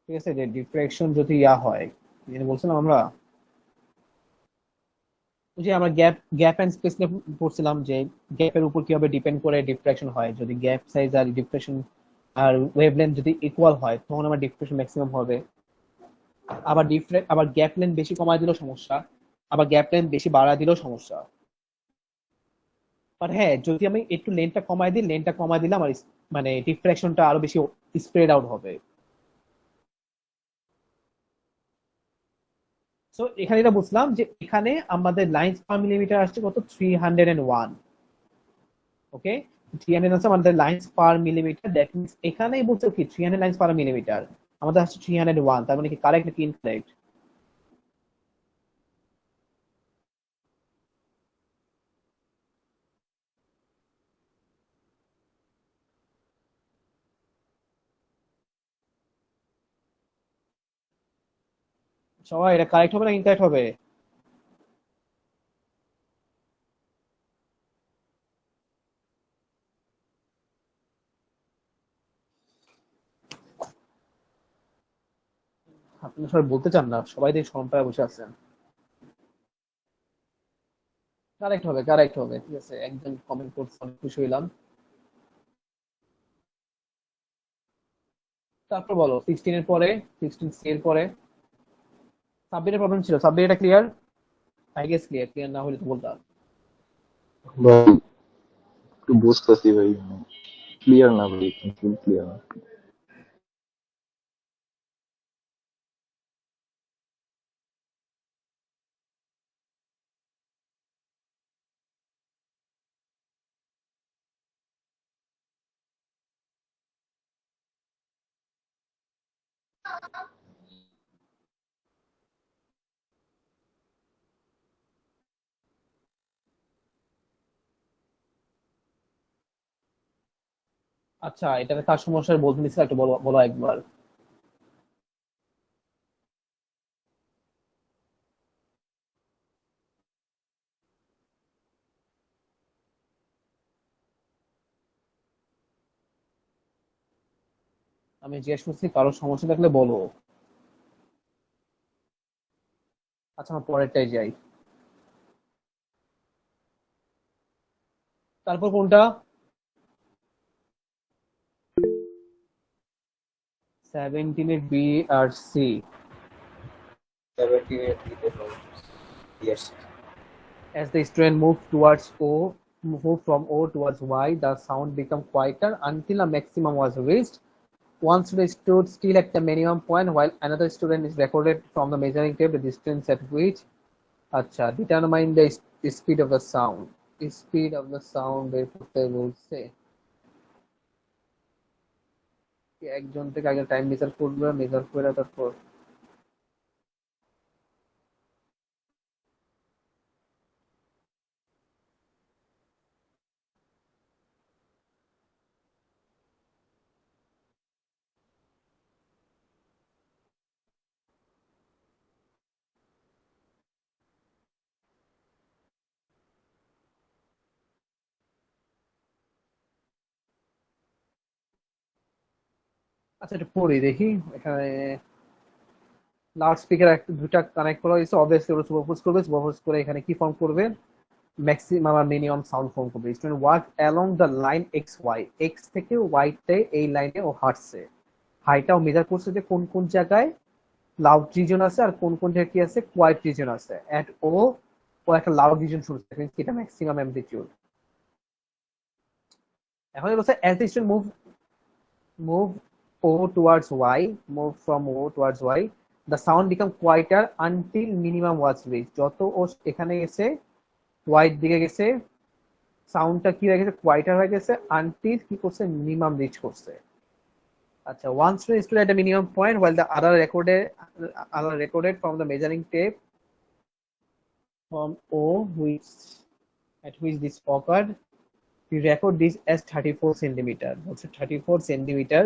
ঠিক আছে, যে ডিফ্রাকশন যদি ইয়া হয়, যেটা বলছিলাম আমরা, ওই যে আমরা গ্যাপ গ্যাপ এন্ড স্পেস নিয়ে পড়ছিলাম যে গ্যাপের উপর কিভাবে ডিপেন্ড করে ডিফ্রাকশন হয়, যদি গ্যাপ সাইজ আর ডিফ্রাকশন আর ওয়েভলেন্থ যদি ইকুয়াল হয় তখন আমার ডিফ্রেকশন ম্যাক্সিমাম হবে। আবার গ্যাপ লেন্থ বেশি কমায় দিলেও সমস্যা, আবার গ্যাপ লেন্থ বেশি বাড়ায় দিলেও সমস্যা। বাট হ্যাঁ, যদি আমি একটু লেনটা কমায় দিলে আমার মানে ডিফ্রাকশনটা আরো বেশি স্প্রেড আউট হবে। সো এখানে এটা বুঝলাম যে এখানে আমাদের লাইন্স পার মিলিমিটার আসছে কত, 301। ওকে, 300 আছে আমাদের lines per millimetre, that means এখানেই বলছে কি 300 লাইন্স পার মিলিমিটার, আমাদের আসছে 301। তার মানে কি কারেক্ট নাকি ইনকারেক্ট? সবাই এটা কারেক্ট হবে না ইনকারেক্ট হবে? আপনারা সবাই বলতে চান না, সবাই দেখি শরম পায় বসে আছেন। কারেক্ট হবে, কারেক্ট হবে, ঠিক আছে, একদম কমেন্ট করতে অনেক খুশি হইলাম। তারপর বলো 16 এর পরে, 16 এর পরে সাবমিটের প্রবলেম ছিল, সাবমিট এটা clear? I guess clear, clear না হলে তো বলতাম। ভাই একটু বুঝতেছি ভাই, ক্লিয়ার না ভাই, ফুল ক্লিয়ার না। আচ্ছা, এটাতে কার সমস্যা বলতে নিচ্ছিল একটু বলো, বলো একবার। আমি জিজ্ঞেস করছি কারোর সমস্যা থাকলে বলো। আচ্ছা, আমার পরেরটাই যাই। তারপর কোনটা? 17 বি আর সি। 78 দিতে হবে। Yes. As the student moved towards O, moved from O towards Y, the sound became quieter until a maximum was reached. One student stood still at the minimum point, while another student is recorded from the measuring tape the distance at which. Acha, determine the speed of the sound. Speed of the sound বের করতে বলছে। একজন থেকে আগে time measure করবে, measure করে তারপর। আচ্ছা, এটা পড়ি দেখি। এখানে লাউড স্পিকার একটা দুটা কানেক্ট করা হয়েছে, অবভিয়াসলি ওরা সুপারপোজ করবে, সুপারপোজ করে এখানে কি ফর্ম করবে, ম্যাক্সিমাম আর মিনিমাম সাউন্ড ফর্ম করবে। Student walk along the line X Y, X থেকে ওয়াই তে এই লাইনে ও হাঁটছে। হাইটাও মেজার করছে যে কোন কোন জায়গায় লাউড রিজন আছে আর কোন কোন জায়গায় কি আছে, কোয়াইট রিজন আছে। এট ও, ও একটা লাউড রিজন শুনছে, এটা ম্যাক্সিমাম অ্যামপ্লিটিউড। এখন বলছে as the student move O towards Y, move from O towards Y, the sound become quieter until minimum was reached. যত ও এখানে গেছে, Y দিকে গেছে, সাউন্ডটা কি হয়ে গেছে, কোয়াইটার হয়ে গেছে, আনটিল কি করছে, মিনিমাম রিচ করছে। আচ্ছা, one student stood at a minimum point while the other recorded from the measuring tape from O, which at which this occurred. We record this as 34 centimeter. হচ্ছে 34 সেন্টিমিটার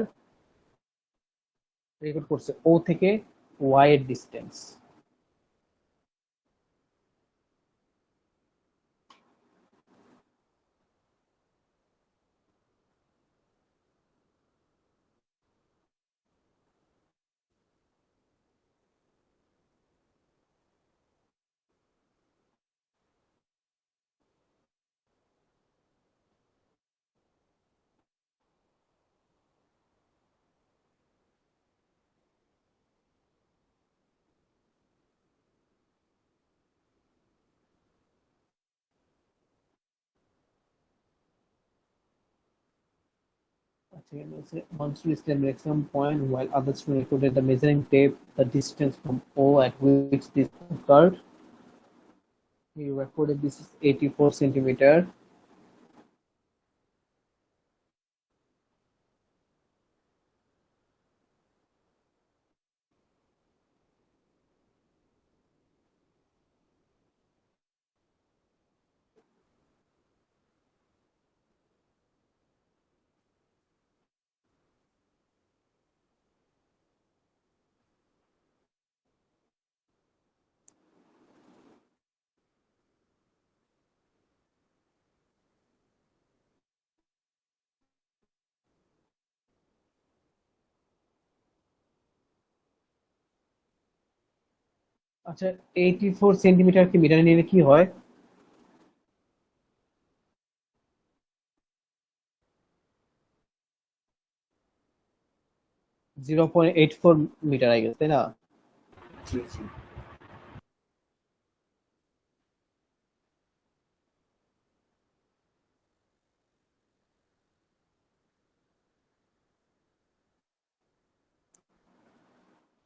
রেকর্ড করছে ও থেকে Y এর distance. One student reached the maximum point while others recorded the measuring tape the distance from O at which this occurred. He recorded this is 84 centimeter. আচ্ছা 84 centimetre কি মিটারে নিলে কি হয়? 0.84 মিটার আই গেছে, তাই না? জি জি।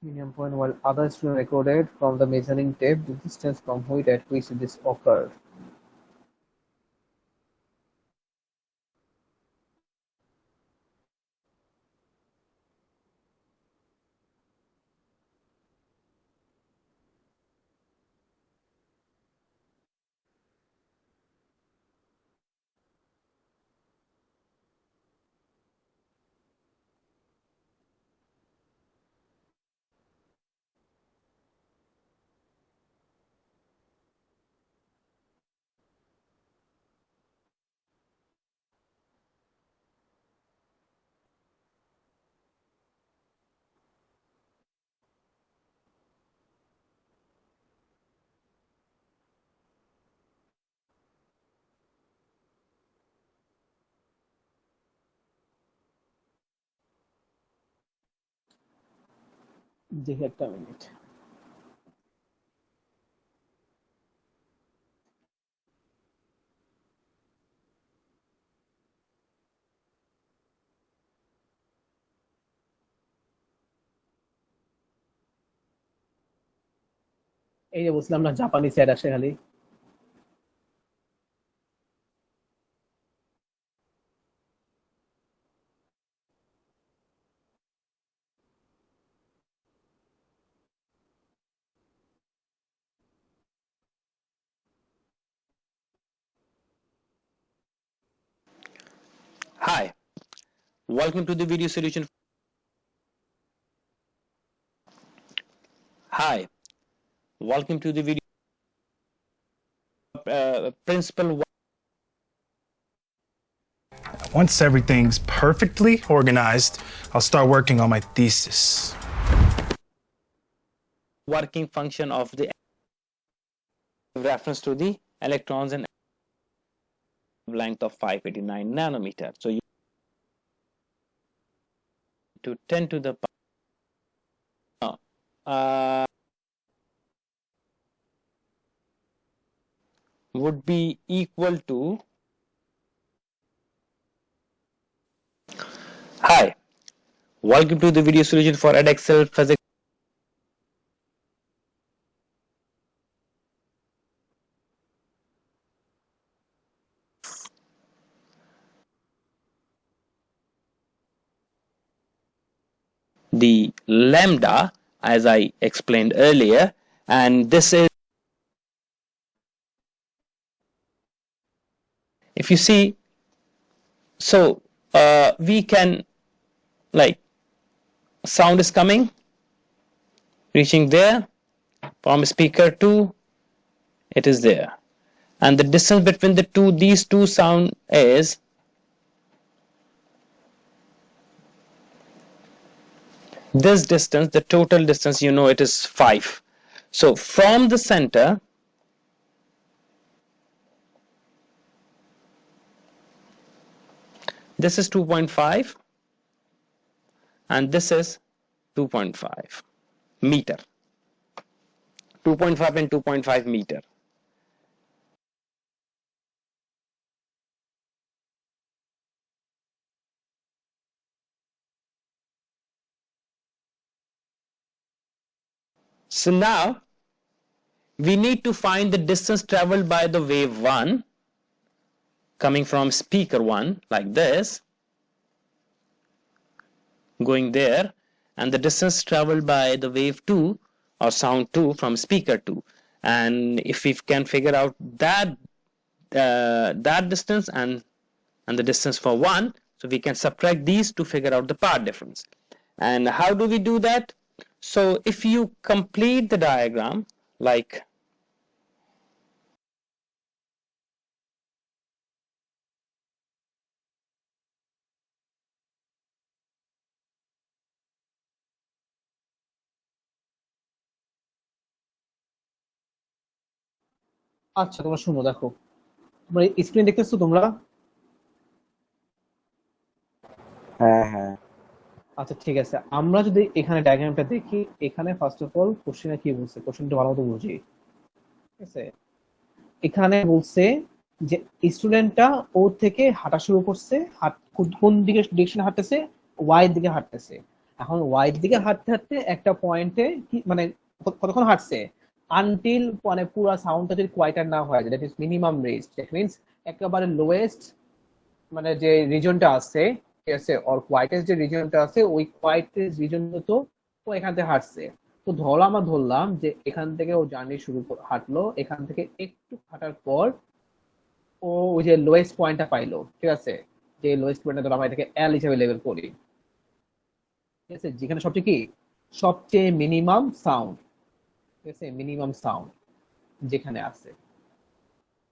Medium point while others were recorded from the measuring tape the distance from which at which this occurred. দেখি একটা মিনিট। এই যে বলছিলাম না জাপানি স্যার আসে খালি। Hi, welcome to the video solution. Hi, welcome to the video principle. Once everything's perfectly organized, I'll start working on my thesis. Working function of the reference to the electrons and length of 589 nanometer. So you to 10 to the would be equal to. Hi, welcome to the video solution for Edexcel Physics. The lambda, as I explained earlier, and this is, if you see, so we can, like, sound is coming, reaching there from speaker 2, it is there, and the distance between these two sound is this distance. The total distance, you know, it is 5. So from the center, this is 2.5 and this is 2.5 meter. 2.5 and 2.5 meter. So now we need to find the distance traveled by the wave 1 coming from speaker 1 like this, going there, and the distance traveled by the wave 2 or sound 2 from speaker 2. And if we can figure out that distance and the distance for 1, so we can subtract these to figure out the path difference. And how do we do that? So if you complete the diagram like আচ্ছা তোমরা শুনো, দেখো তোমরা screen দেখতেছো তোমরা? হ্যাঁ হ্যাঁ আচ্ছা ঠিক আছে, আমরা যদি এখানে ডায়াগ্রামটা দেখি, এখানে ফার্স্ট অফ অল কোশ্চেনে কি বলছে, কোশ্চেনটা ভালো মতো বুঝি। ঠিক আছে, এখানে বলছে যে স্টুডেন্টটা ও থেকে হাঁটা শুরু করছে, কোন দিকে ডিরেকশনে হাঁটতেছে, ওয়াই দিকে হাঁটতেছে। এখন ওয়াই দিকে হাঁটতে হাঁটতে একটা পয়েন্টে কি মানে কতক্ষণ হাঁটছে, আনটিল মানে পুরো সাউন্ডটা যদি কোয়াইটার না হয়, that is minimum range, that means একেবারে লোয়েস্ট মানে যে রিজনটা আছে, ঠিক আছে, অর কোয়াইটেস্ট যে রিজনটা আছে, ওই কোয়াইটেস্ট রিজনটা তো ও এখান থেকে হাঁটছে। তো আমরা ধরলাম যে এখান থেকে ও জার্নি হাঁটলো, এখান থেকে একটু হাঁটার পর ও ওই যে লোয়েস্ট পয়েন্টটা পাইলো। ঠিক আছে, যে লোয়েস্ট পয়েন্টটা ধরো আমরা এটাকে এল হিসেবে লেবেল করি। ঠিক আছে, যেখানে সবচেয়ে কি সবচেয়ে মিনিমাম সাউন্ড, ঠিক আছে, মিনিমাম সাউন্ড যেখানে আছে।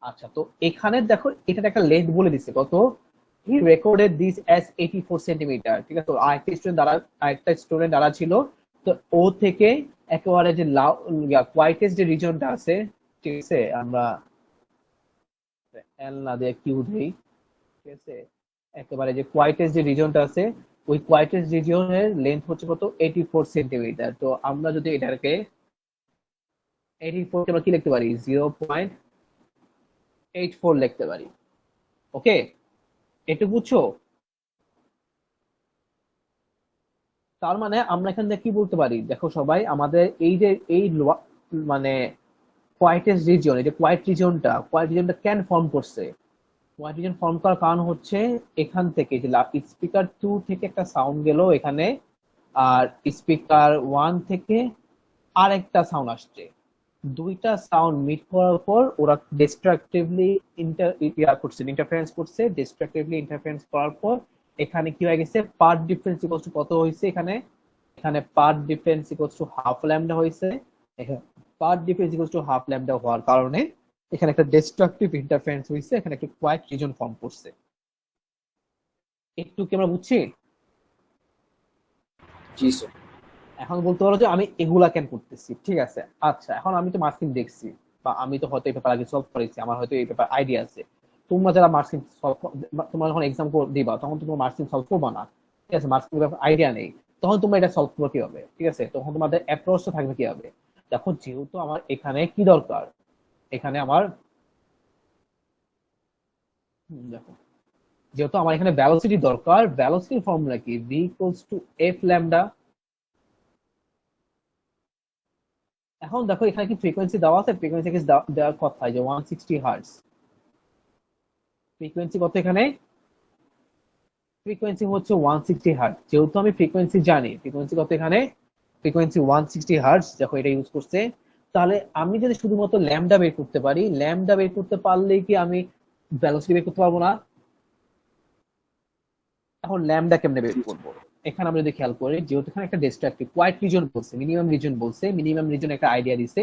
আচ্ছা, তো এখানে দেখো এটা একটা লেন্থ বলে দিচ্ছে কত, হি রেকর্ডেড দিস অ্যাজ 84 সেন্টিমিটার। ঠিক আছে, আরেকটা স্টুডেন্ট দ্বারা ছিল, তো ও থেকে একেবারে যে কোয়াইটেস্ট যে রিজনটা আছে, ঠিক আছে, আমরা এল না দিয়ে কিউ দেই। ঠিক আছে, একেবারে যে কোয়াইটেস্ট যে রিজনটা আছে, ওই কোয়াইটেস্ট রিজনের লেন্থ হচ্ছে কত, 84 সেন্টিমিটার। তো আমরা যদি এটাকে 84 কে আমরা কি লিখতে পারি, 0.84 লিখতে পারি। ওকে, এটুকু বুঝছো? তার মানে আমরা এখান থেকে কি বলতে পারি, দেখো সবাই, আমাদের এই যে মানে কোয়াইটেস্ট রিজন, এই যে কোয়াইট রিজনটা কেন ফর্ম করছে, কোয়াইট রিজন ফর্ম করার কারণ হচ্ছে এখান থেকে যে স্পিকার 2 থেকে একটা সাউন্ড গেল এখানে, আর স্পিকার 1 থেকে আরেকটা সাউন্ড আসছে, দুইটা সাউন্ড মিট করার পর ওরা ডিস্ট্রাকটিভলি ইন্টারফারেন্স করছে। ডিস্ট্রাকটিভলি ইন্টারফারেন্স করার পর এখানে কি হয়ে গেছে, পার্ট ডিফারেন্স ইকুয়ালস টু কত হয়েছে, এখানে part difference equals to half lambda হয়েছে। এখানে part difference equals to half lambda হওয়ার কারণে এখানে একটা ডিস্ট্রাকটিভ ইন্টারফারেন্স হয়েছে, এখানে একটা কোয়াইট রিজন ফর্ম করছে। একটু কি আমরা বুঝছি? জি স্যার। এখন বলতে পারো যে আমি এগুলা কেন করতেছি। ঠিক আছে, আচ্ছা, এখন আমি তো মার্কিং দেখছি, বা আমি তো হয়তো এই পেপার আগে সলভ করেছি, আমার হয়তো এই পেপার আইডিয়া আছে। তোমরা যারা মার্কিং সলভ, তোমরা যখন এক্সাম দিবা তখন তোমরা মার্কিং সলভ করবা না। ঠিক আছে, মার্কিং ব্যাপার আইডিয়া নেই, তখন তোমরা এটা সলভ করবে কিভাবে? ঠিক আছে, তখন তোমাদের অ্যাপ্রোচটা থাকবে কিভাবে? দেখো, যেহেতু আমার এখানে কি দরকার, এখানে আমার দেখো, যেহেতু আমার এখানে ভ্যালোসিটি দরকার, ভ্যালোসিটির ফর্মুলা কি, v equals to F lambda. এখন দেখো এখানে কি ফ্রিকোয়েন্সি দেওয়া আছে, ফ্রিকোয়েন্সি দেওয়ার কথা যে 160 হার্টজ। ফ্রিকোয়েন্সি কত এখানে, ফ্রিকোয়েন্সি হচ্ছে 160 হার্টজ। যেহেতু আমি ফ্রিকোয়েন্সি জানি, ফ্রিকোয়েন্সি কত এখানে, ফ্রিকোয়েন্সি 160 হার্টজ, দেখো এটা ইউজ করছে। তাহলে আমি যদি শুধুমাত্র ল্যামডা বের করতে পারি, ল্যামডা বের করতে পারলে কি আমি ভেলোসিটি বের করতে পারবো না? এখন ল্যামডা কেমনে বের করবো? এখানে আমরা যদি খেয়াল করি, যেহেতু এখানে একটা ডিস্ট্রাকটিভ কোয়াইট রিজন বলছে, মিনিমাম রিজন একটা আইডিয়া দিছে।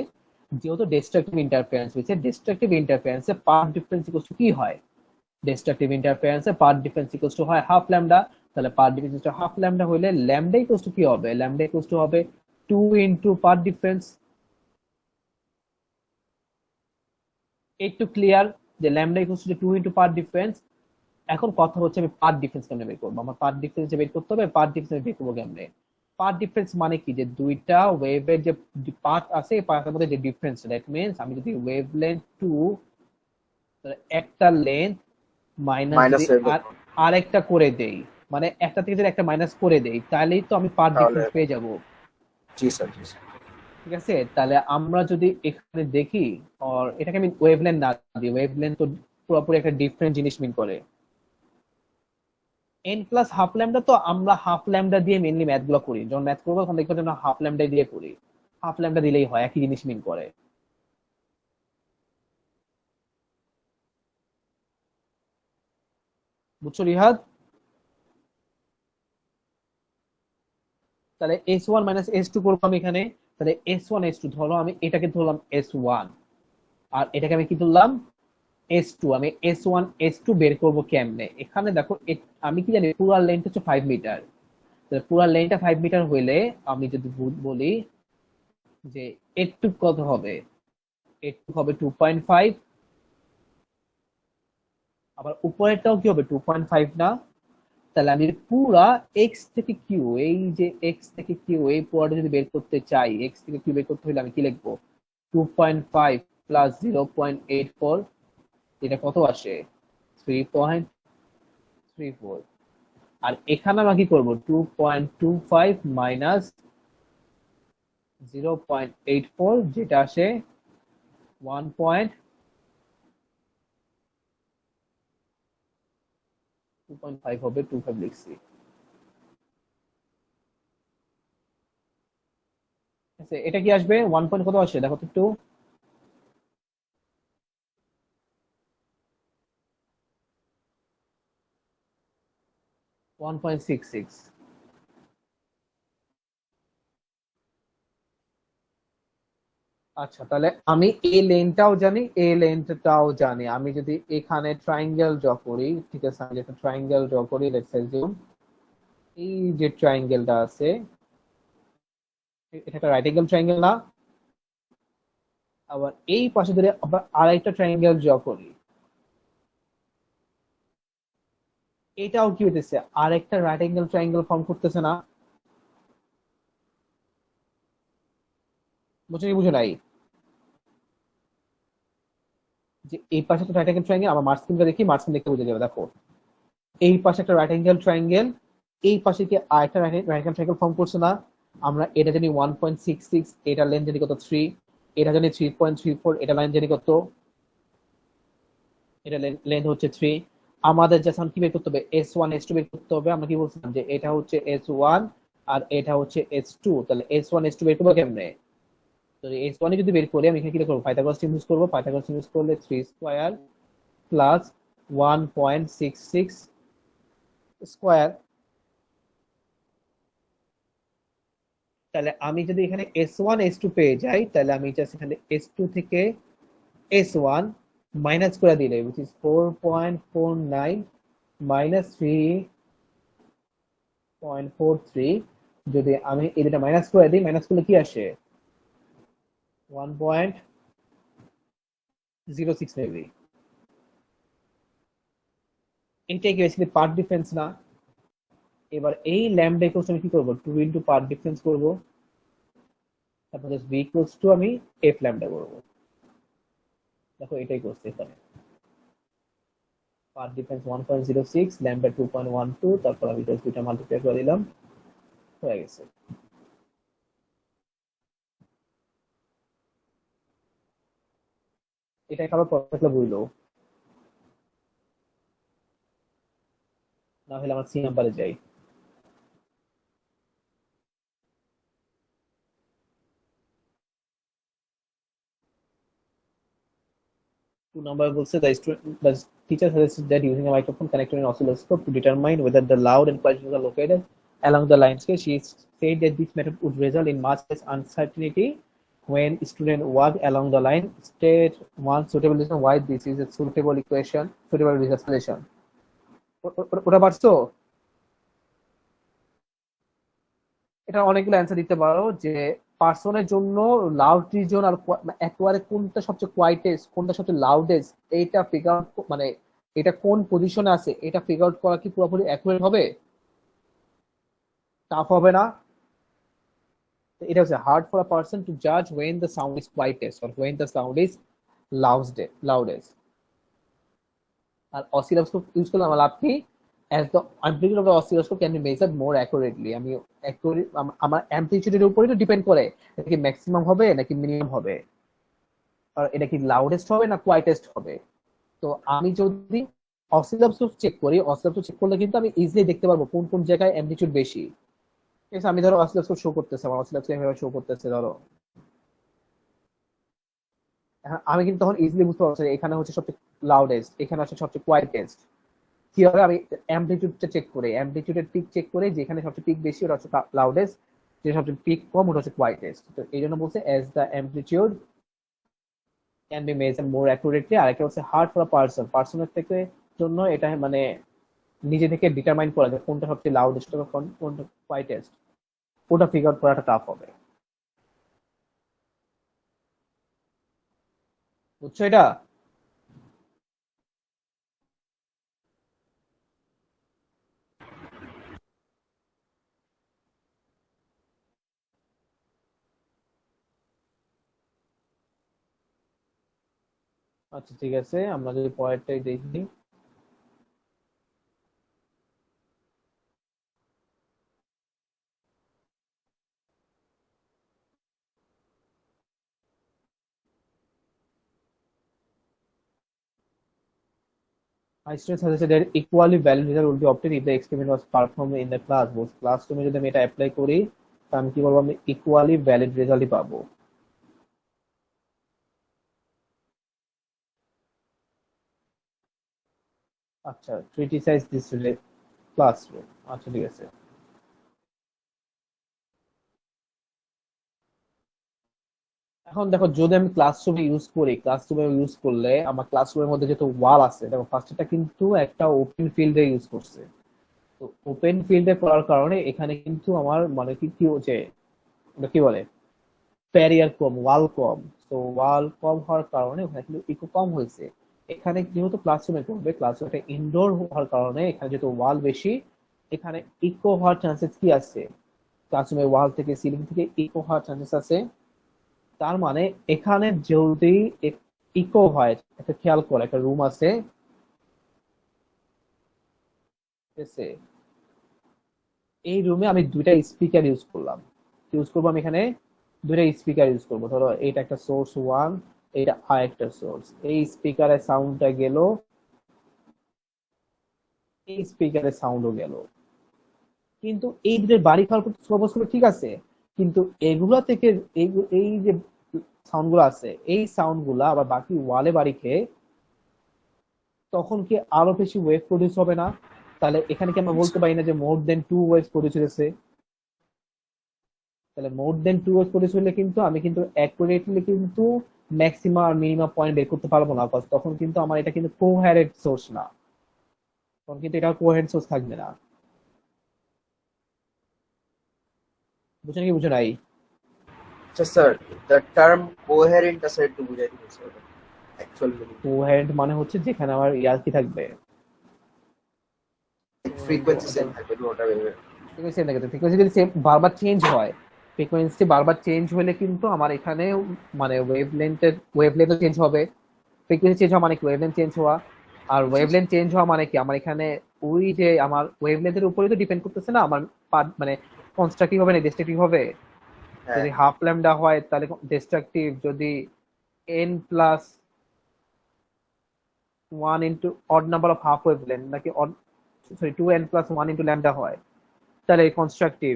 যেহেতু ডিস্ট্রাকটিভ ইন্টারফারেন্স হয়েছে, ডিস্ট্রাকটিভ ইন্টারফারেন্সে পার্ট ডিফারেন্স ইকুয়ালস টু কি হয়, ডিস্ট্রাকটিভ ইন্টারফারেন্সে পার্ট ডিফারেন্স ইকুয়ালস টু হয় হাফ ল্যামডা। তাহলে পার্ট ডিফারেন্স হাফ ল্যামডা হইলে ল্যামডা ইকুয়ালস টু কি হবে, ল্যামডা ইকুয়ালস টু হবে 2 ইনটু পার্ট ডিফারেন্স। একটু ক্লিয়ার যে lambda equals to 2 into path difference. এখন কথা হচ্ছে আমি পার্ট ডিফারেন্স কেমনে বের করবো, আমার পার্ট ডিফারেন্স বের করতে হবে। পার্ট ডিফারেন্স বের করবো কেমনে? পার্ট ডিফারেন্স মানে কি, যে দুইটা ওয়েভের যে পার্ট আছে, এই পার্টের মধ্যে যে ডিফারেন্স, দ্যাট মিন্স আমি যদি ওয়েভ লেন্থ 2, একটা লেন্থ মাইনাস আরেকটা করে দেই, মানে একটা থেকে যদি একটা মাইনাস করে দেই, তাহলেই তো আমি পার্ট ডিফারেন্স পেয়ে যাবো। জি স্যার, জি স্যার। ঠিক আছে, তাহলে আমরা যদি এখানে দেখি, আর এটাকে আমি ওয়েভলেন্থ না দিই, ওয়েভলেন্থ তো পুরোপুরি একটা ডিফারেন্ট জিনিস মিন করে। এন প্লাস হাফ ল্যামডা, তো আমরা হাফ ল্যামডা দিয়ে মেনলি ম্যাথ গুলো করি, যখন ম্যাথ করবো তখন দেখবো যে আমরা হাফ ল্যামডা দিয়ে করি, হাফ ল্যামডা দিলেই হয়, একই জিনিস মিন করে। বুঝছো রিহাদ? তাহলে S1 মাইনাস S2 করবো আমি এখানে। তাহলে S1 S2 ধরো, আমি এটাকে ধরলাম S1, আর এটাকে আমি কি ধরলাম S2। আমি S1 S2 বের করবো কেমনে? এখানে দেখো আমি কি জানি পুরো লেন্থ হচ্ছে 5 মিটার। পুরো লেন্থটা 5 মিটার হইলে আমি যদি বলি যে এটুক কত হবে, এটুক হবে 2.5, আবার উপরেরটাও কি হবে 2.5 না? তাহলে আমি যদি পুরা এক্স থেকে কিউ, এই যে এক্স থেকে কিউ এই পুরাটা যদি বের করতে চাই, এক্স থেকে কিউ বের করতে হলে আমি কি লিখবো? 2.5 প্লাস 0.84, এটা কত আসে? 3.34। আর এখানে আমরা কি করবো? 2.25 মাইনাস 0.84, যেটা আসে 2.5 হবে, 25 লিখছি। আচ্ছা, এটা কি আসবে 1 পয়েন্ট কত আসে দেখো তো একটু। 1.66। আচ্ছা, তাহলে আমি এই লেনটাও জানি, এই লেনটাও জানি। আমি যদি এখানে ট্রায়াঙ্গেল ড্র করি, ঠিক আছে, আমি একটা ট্রায়াঙ্গেল ড্র করি, লেটস অ্যাজিউম এই যে ট্রায়াঙ্গেলটা আছে, এটা একটা রাইট অ্যাঙ্গেল ট্রায়াঙ্গেল না? আবার এই পাশে ধরে আবার আরেকটা ট্রায়াঙ্গেল ড্র করি, এটাও কি হইতেছে? আরেকটা রাইট অ্যাঙ্গেল ট্রায়াঙ্গেল ফর্ম করতেছে না? বুঝছো কি বুঝো নাই? যে এই পাশে তো রাইট অ্যাঙ্গেল ট্রায়াঙ্গেল, আমার মার্কসিনটা দেখি, মার্কসিন দেখতে বুঝে যাবে। দেখো এই পাশে একটা রাইট অ্যাঙ্গেল ট্রায়াঙ্গেল, এই পাশে কি আরেকটা রাইট অ্যাঙ্গেল ট্রায়াঙ্গেল ফর্ম করছে না? আমরা এটা জানি 1.66, এটা লেন্থ জানি কত 3, এটা জানি 3.34, এটা লাইন জানি কত, এটা লেন্থ হচ্ছে 3। আমাদের জাস্ট কি বের করতে হবে? S1 S2 বের করতে হবে। আমরা কি বলছিলাম যে এটা হচ্ছে S1 আর এটা হচ্ছে S2, তাহলে S1 S2 বের করবো কেমনে? তো S1 যদি বের করি, আমি এখানে কি করবো? পাইথাগোরাস ইউজ করবো। পাইথাগোরাস ইউজ করলে 3 স্কয়ার প্লাস 1.66 স্কয়ার। তাহলে আমি যদি এখানে S1 S2 পেয়ে যাই, তাহলে আমি জাস্ট এখানে S2 থেকে S1 মাইনাস করে দিলে, which is 4.49 মাইনাস 3.43, যদি আমি এই দুটা মাইনাস করে দিই, মাইনাস করলে কি আসে? 1.06 মেবি। এইটাই কি বেসিক্যালি পার্ট ডিফারেন্স না? এবার এই ল্যামডা ইকুয়ালস আমি কি করব? 2 ইনটু পার্ট ডিফারেন্স করব, তারপর জাস্ট বি ইকুয়ালস টু আমি এফ ল্যামডা করব। দেখো এটাই করছে এখানে, পার্ট ডিফারেন্স 1.06, ল্যামডা 2.12, তারপর আমি জাস্ট দুইটা মাল্টিপ্লাই করে দিলাম, হয়ে গেছে। এটা খাবার পড়াশোনা বুঝলো, না হলে আমার সি নাম্বারে যাই। 2 number বলছে the teacher suggested that using a microphone connected to an oscilloscope to determine whether the loud and quiet signals are located along the line scale. She said that this method would result in much less uncertainty when students walk along the line. State one suitable reason why this is a suitable equation, suitable solution. ওটা পারছো? এটা অনেকগুলো answer দিতে পারো যে পার্সনের জন্য loud reason আর একেবারে কোনটা সবচেয়ে কোয়াইটেস্ট, কোনটা সবচেয়ে লাউডেস্ট, এইটা ফিগার আউট, মানে এটা কোন পজিশনে আছে এটা ফিগার আউট করা কি পুরোপুরি অ্যাকুরেট হবে? টাফ হবে না? এটা হচ্ছে hard for a person to জাজ when the sound is quietest or when the sound is loudest. আর অসিলোস্কোপ ইউজ করলে আমার লাভ কি? as the amplitude of the oscilloscope can be measured more accurately. আমি আমার অ্যামপ্লিটিউডের উপরে তো ডিপেন্ড করে এটা কি ম্যাক্সিমাম হবে নাকি মিনিমাম হবে, আর এটা কি লাউডেস্ট হবে না কোয়াইটেস্ট হবে। তো আমি যদি অসিলোস্কোপ চেক করি, অসিলোস্কোপ চেক করলে কিন্তু আমি ইজিলি দেখতে পারবো কোন কোন জায়গায় অ্যামপ্লিটিউড বেশি। ঠিক আছে, আমি ধরো অসিলোস্কোপ শো করতেছে, আমার অসিলোস্কোপ এভাবে শো করতেছে ধরো, আমি কিন্তু তখন ইজিলি বুঝতে পারছি এখানে হচ্ছে সবচেয়ে লাউডেস্ট, এখানে হচ্ছে সবচেয়ে কোয়াইটেস্ট। কি হবে, আমি অ্যামপ্লিটিউডটা চেক করে, অ্যামপ্লিটিউডের পিক চেক করে, যেখানে সবচেয়ে পিক বেশি ওটা হচ্ছে লাউডেস্ট, যে সবচেয়ে পিক কম ওটা হচ্ছে কোয়াইটেস্ট। তো এই জন্য বলছে as the amplitude can be measure more accurately. আর একটা হচ্ছে হার্ড ফর পার্সন, পার্সনের থেকে জন্য এটা মানে নিজে থেকে ডিটারমাইন করা যায় কোনটা সবচেয়ে লাউডেস্ট কোনটা কোয়াইটেস্ট, ওটা ফিগার আউট করাটা টাফ হবে। বুঝছো এটা? আচ্ছা ঠিক আছে, আমরা যদি পরেরটাই দেখি। Einstein suggested that equally valid result will be obtained if the experiment was performed in the class. ক্লাসরুমে যদি আমি এটা অ্যাপ্লাই করি তাহলে আমি কি বলবো, আমি ইকুয়ালি ভ্যালিড রেজাল্টই পাবো। আচ্ছা, ক্রিটিসাইজ দিস ক্লাসরুম। আচ্ছা ঠিক আছে, এখন দেখো যদি আমি ক্লাসরুমে ইউজ করি, ক্লাসরুমে ইউজ করলে আমার ক্লাসরুমের মধ্যে যেহেতু ওয়াল আছে, দেখো ফার্স্টটা কিন্তু একটা ওপেন ফিল্ডে ইউজ করছে। তো ওপেন ফিল্ডে করার কারণে এখানে কিন্তু আমার মানে কি হচ্ছে, কি বলে, ব্যারিয়ার কম, ওয়াল কম। তো ওয়াল কম হওয়ার কারণে ওখানে কিন্তু ইকো কম হয়েছে। এখানে যেহেতু ক্লাসরুমে করবে, ক্লাসরুমটা ইনডোর হওয়ার কারণে এখানে যেহেতু ওয়াল বেশি, এখানে ইকো হওয়ার চান্সেস কি আছে, ক্লাসরুমের ওয়াল থেকে সিলিং থেকে ইকো হওয়ার চান্সেস আছে। তার মানে এখানে যদি ইকো হয়, একটা খেয়াল করে একটা রুম আছে, এই রুমে আমি দুইটা স্পিকার ইউজ করলাম, ইউজ করবো আমি এখানে দুইটা স্পিকার ইউজ করবো। ধরো এটা একটা সোর্স ওয়ান, এটা আর একটা সোর্স। এই স্পিকারের সাউন্ডটা গেল, এই স্পিকারের সাউন্ডও গেল, কিন্তু এই দুটোর বাড়ি খাওয়ার সবসময় ঠিক আছে, কিন্তু এগুলা থেকে এই যে সাউন্ড গুলো আছে, এই সাউন্ড গুলা আবার বাকি ওয়ালে বাড়ি খেয়ে তখন কি আরো বেশি ওয়েভ প্রডিউস হবে না? তাহলে এখানে কি আমরা বলতে পারি না যে মোর দেন 2 ওয়েভস প্রডিউস হয়েছে? তাহলে মোর দেন 2 ওয়েভস প্রডিউস হলে কিন্তু আমি কিন্তু অ্যাকুরেটলি কিন্তু ম্যাক্সিমাম আর মিনিমাম পয়েন্ট বের করতে পারবো না, তখন কিন্তু আমার এটা কিন্তু কোহেরেন্ট সোর্স না, তখন কিন্তু এটা কোহেরেন্ট সোর্স থাকবে না। বুঝছেন কি বুঝো নাই? আচ্ছা স্যার, দ্য টার্ম কোহেরেন্ট আছে একটু বুঝাই দিন স্যার, অ্যাকচুয়াল মিনিং। কোহেরেন্ট মানে হচ্ছে যেখানে আমার ইয়ার কি থাকবে, ফ্রিকোয়েন্সি সেম থাকবে, ওটা বের ফ্রিকোয়েন্সি সেম থাকে। ফ্রিকোয়েন্সি যদি সেম বারবার চেঞ্জ হয়, ফ্রিকোয়েন্সি বারবার চেঞ্জ হলে কিন্তু আমার এখানে মানে ওয়েভলেন্থও চেঞ্জ হবে। ফ্রিকোয়েন্সি চেঞ্জ হওয়া মানে কি, ওয়েভলেন্থ চেঞ্জ হওয়া। আর ওয়েভলেন্থ চেঞ্জ হওয়া মানে কি, আমার এখানে ওই যে আমার ওয়েভলেন্থের উপরে তো ডিপেন্ড করতেছে না আমার মানে কনস্ট্রাকটিভ হবে না ডিস্ট্রাকটিভ হবে। যদি হাফ ল্যামডা হয় তাহলে ডিস্ট্রাকটিভ, যদি n plus 1 into odd number of half wavelength নাকি sorry 2n plus 1 into lambda হয় তাহলে কনস্ট্রাকটিভ।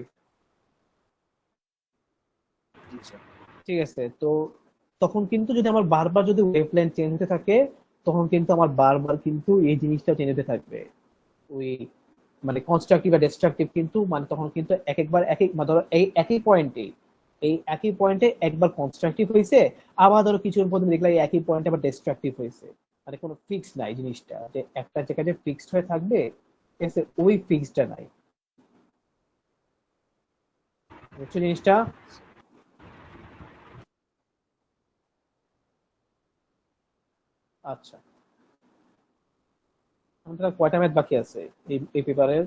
ঠিক আছে, তো তখন কিন্তু যদি আমার বারবার যদি ওয়েভলেন্থ চেঞ্জ হতে থাকে, তখন কিন্তু আমার বারবার কিন্তু এই জিনিসটা চেঞ্জ হতে থাকবে, ওই মানে কনস্ট্রাকটিভ বা ডিস্ট্রাকটিভ কিন্তু মানে তখন কিন্তু একবার মানে ধরো এই একই পয়েন্টে একবার কনস্ট্রাকটিভ হয়েছে, আবার ধরো কিছুক্ষণ পর্যন্ত দেখলাম এই একই পয়েন্টে আবার ডিস্ট্রাকটিভ হয়েছে। মানে কোনো ফিক্স নাই জিনিসটা, যে একটা জায়গায় ফিক্সড হয়ে থাকবে, ঠিক আছে, ওই ফিক্সডটা নাই। বুঝছো জিনিসটা? আচ্ছা, আমাদের কয়টা ম্যাথ বাকি আছে এই পেপারের?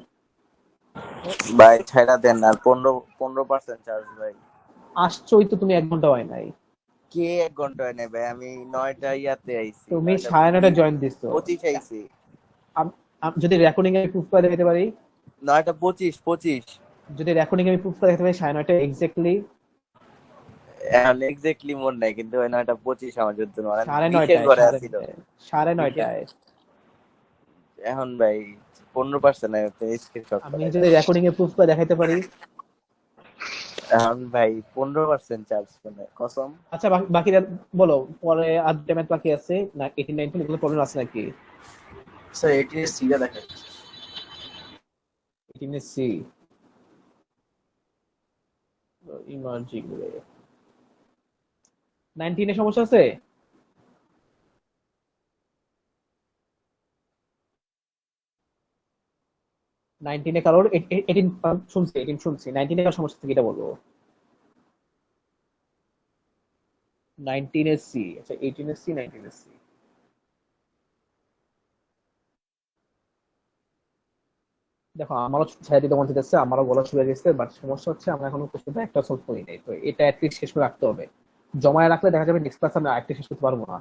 ভাই ছাইড়া দেন, আর 15% চার্জ ভাই। আসছোই তো তুমি, 1 ঘন্টা হয় নাই। কে 1 ঘন্টা হয় নাই ভাই, আমি 9টা ইয়াতে আইছি, তুমি 9:30 জয়েন দিছো। 25 আইছি। যদি রেকর্ডিং এ প্রুফ করে দেখাতে পারি, 9:25 যদি রেকর্ডিং এ প্রুফ করে দেখাতে পারি 9:30 এক্স্যাক্টলি, এখন এক্স্যাক্টলি মনে নাই, কিন্তু ওই 9:25 আমার যুদ্ধ মানে 9:30 ঘরে ছিল। 9:30 এখন ভাই 15% স্ক্রিনশট আমি যদি রেকর্ডিং এ প্রুফ করে দেখাতে পারি। এখন ভাই 15% চার্জ মানে কসম। আচ্ছা বাকিটা বলো, পরে আধা ম্যাচ বাকি আছে না 18 19 এগুলো প্রবলেম আছে নাকি? স্যার 18 এর সিটা দেখাচ্ছে। 18 এর সি ইমার্জিং রে। 19 এর সমস্যা আছে? নাইনটিনে কারোর 18 শুনছি, 18 শুনছি, 19 এর সমস্যা থেকে এটা বলবো। 19 এর সি, আচ্ছা 18 এর সি, 19 এর সি। দেখো আমারও ছেড়ে দিতে মন চাইতেছে, আমারও গলা শুকিয়ে গেছে, বাট সমস্যা হচ্ছে আমরা এখনো পর্যন্ত একটা সলভ করি নাই, তো এটা অ্যাটলিস্ট শেষ করে রাখতে হবে। জমায় রাখলে দেখা যাবে নেক্সট ক্লাস আমরা আরেকটা শেষ করতে পারবো না।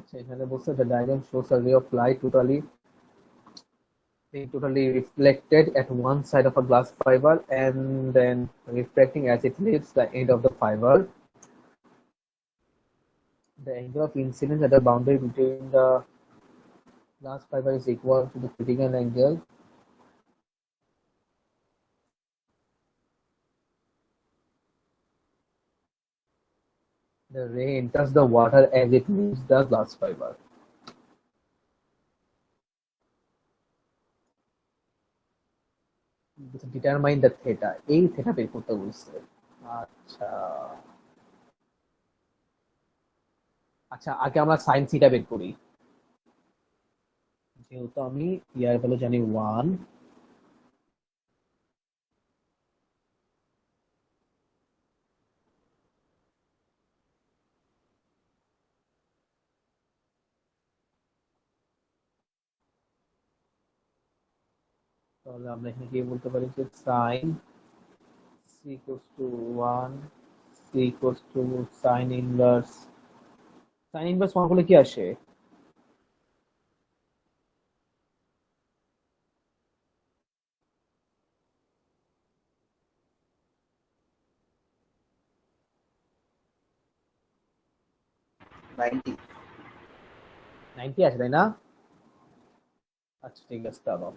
আচ্ছা এখানে বলছে the diagram shows a ray of light being totally reflected at one side of a glass fiber and then refracting as it leaves the end of the fiber. The angle of incidence at the boundary between the glass fiber is equal to the critical angle. The ray enters the water as it leaves the glass fiber. Determine the theta. এই theta বের করতে বলছে। আচ্ছা আচ্ছা আগে আমরা sin theta বের করি। যেহেতু আমি ইয়ার ভ্যালু জানি 1, তাহলে আমরা এখানে কি বলতে পারি যে sin c equals to 1, c equals to sin inverse 1 করলে কি আসে? নাইনটি 90 আসে তাই না? আচ্ছা ঠিক আছে, তাহলে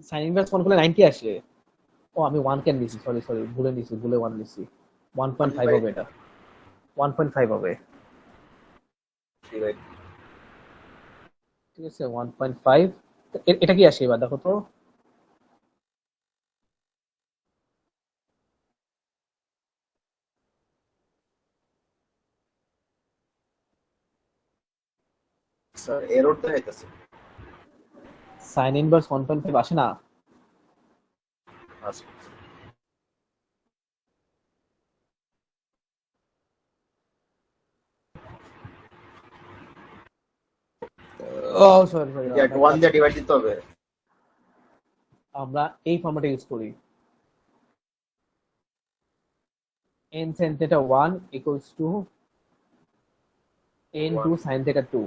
sin inverse 1 করলে 90 আসে। ও আমি 1 কেন দিছি, সরি ভুলে 1 দিছি। 1.5 হবে এটা, 1.5 হবে, ঠিক আছে 1.5। এটা কি আসে এবার দেখো তো? স্যার এরর দেখাইতেছে। sin inverse 1.5 আসে না? আচ্ছা ও সরি 1 দিয়ে ডিভাইড দিতে হবে। আমরা এই ফর্মেটে ইউজ করি, n sin theta 1 equals to n2 sin theta 2।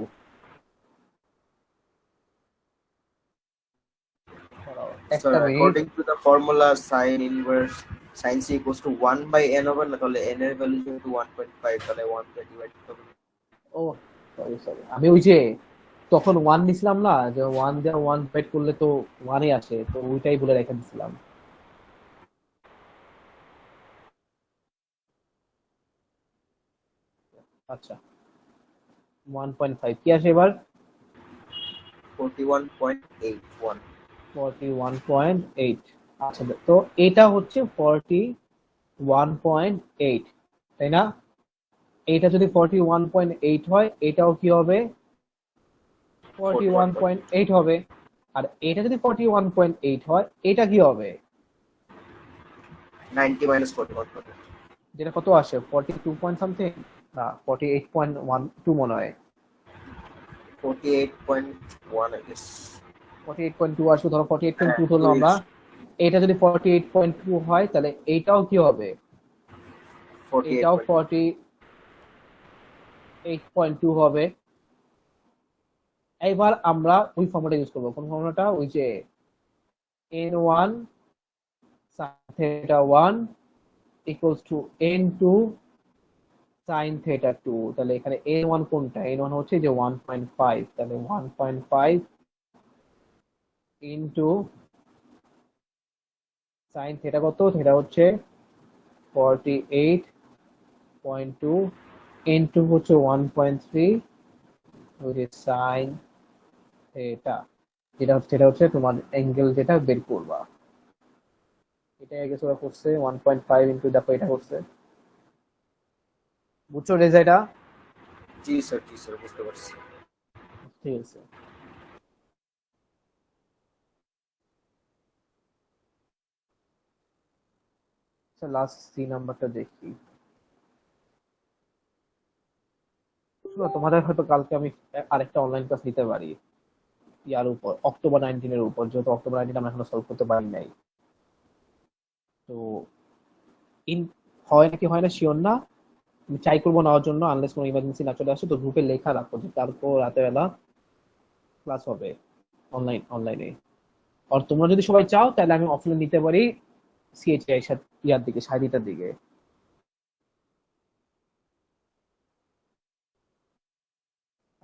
একটা Sir, minute, according to the formula sin inverse sin c equals to 1 by n over না, তাহলে n এর ভ্যালু যেহেতু 1.5, তাহলে 1 দিয়ে ডিভাইড দিতে হবে। ও সরি আমি ওই যে তখন 1 নিছিলাম না, যে 1 দিয়ে 1 ডিভাইড করলে তো 1 ই আসে, তো ওইটাই বলে রেখে দিছিলাম। আচ্ছা 1.5 কি আসে এবার? 41.81। 41.8। আচ্ছা তো এটা হচ্ছে 41.8 তাই না? এটা যদি 41.8 হয় এটাও কি হবে? 41.8 হবে। আর এটা যদি 41.8 হয় এটা কি হবে? 90 minus 41 হবে। যেটা কত আসে? 42 পয়েন্ট সামথিং না 48.12 মনে হয়। 48.1 I guess। 48.2 আসবে, ধরো 48.2 ধরলাম আমরা। এটা যদি 48.2 হয় তাহলে এইটাও কি হবে? এটাও 48.2 হবে। এবার আমরা ওই ফর্মুলা ইউজ করবো। কোন ফর্মুলাটা? ওই যে n1 sin theta 1 equals to n2 sin theta 2। তাহলে এখানে n1 কোনটা? n1 হচ্ছে যে 1.5, তাহলে 1.5 ইনটু sin theta কত? theta হচ্ছে 48.2 ইনটু হচ্ছে 1.3 which is sin theta। যেটা হচ্ছে তোমার অ্যাঙ্গেল যেটা বের করবা, এটা আগে ওরা করছে 1.5 ইনটু, দেখো এটা করছে। বুঝছো রেজা এটা? জি স্যার বুঝতে পারছি। ঠিক আছে। লাস্ট সি নাম্বারটা দেখি। শোনো, তোমাদের হয়তো কালকে আমি আরেকটা অনলাইন ক্লাস নিতে পারি ইয়ার উপর, অক্টোবর 19 এর উপর, যেহেতু অক্টোবর 19 আমরা এখনো সলভ করতে পারি নাই। তো ইন হয় নাকি হয় না শিওর না, আমি ট্রাই করবো নেওয়ার জন্য, আনলেস কোনো ইমার্জেন্সি না চলে আসে। তো গ্রুপে লেখা রাখো যে তারপর রাতের বেলা ক্লাস হবে অনলাইনে। আর তোমরা যদি সবাই চাও তাহলে আমি অফলাইন নিতে পারি সিএইচআই ইয়ার দিকে, 7:30টার দিকে।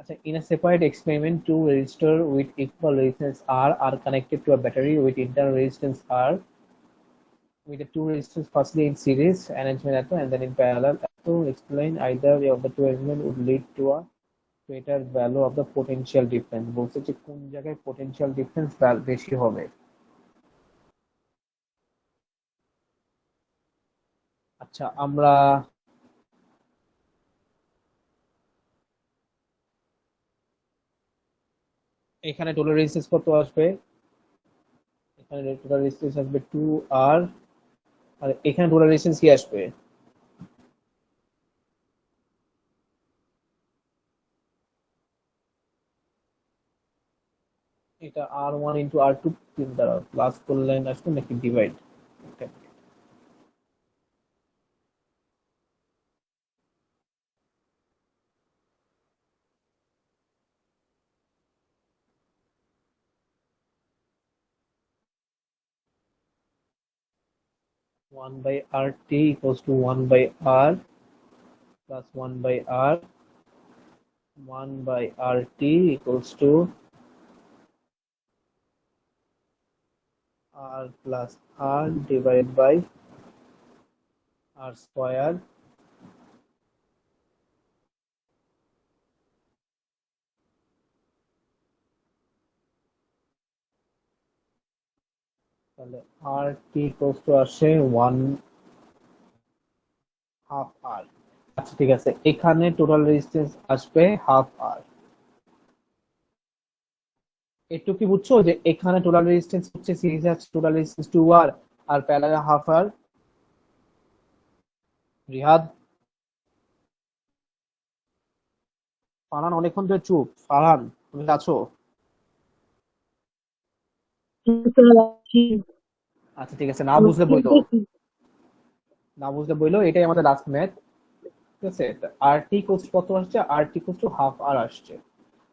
আচ্ছা, in a separate experiment, two resistors with equal resistance R are connected to a battery with internal resistance R, with the two resistors firstly in series arrangement and then in parallel. To explain either of the two arrangements would lead to a greater value of the potential difference। বলছে যে কোন জায়গায় potential difference বেশি হবে। আচ্ছা, আমরা এখানে total resistance কত আসবে? এখানে টোটাল রেজিস্ট্যান্স আসবে 2R, আর এখানে টোটাল রেজিস্ট্যান্স কি আসবে? এটা R1 ইন্টু R2 দ্বারা প্লাস করলে আসবে নাকি divide? One by R T equals to 1 by R plus 1 by R, 1 by RT equals to R plus R divided by R square তাহলে RT equals to আসে 1/2 R। আচ্ছা ঠিক আছে, এখানে টোটাল রেজিস্ট্যান্স আসবে হাফ R। একটু কি বুঝছো যে এখানে টোটাল রেজিস্ট্যান্স হচ্ছে সিরিজে আছে টোটাল রেজিস্ট্যান্স 2R আর প্যারালালে হাফ R। রিহাদ, ফারহান অনেকক্ষণ ধরে চুপ। ফারহান তুমি আছো? আচ্ছা ঠিক আছে, না বুঝলে বইলো, এটাই আমাদের লাস্ট ম্যাথ। ঠিক আছে, RT কোস্ট কত আসছে? RT কোস্ট টু হাফ R আসছে।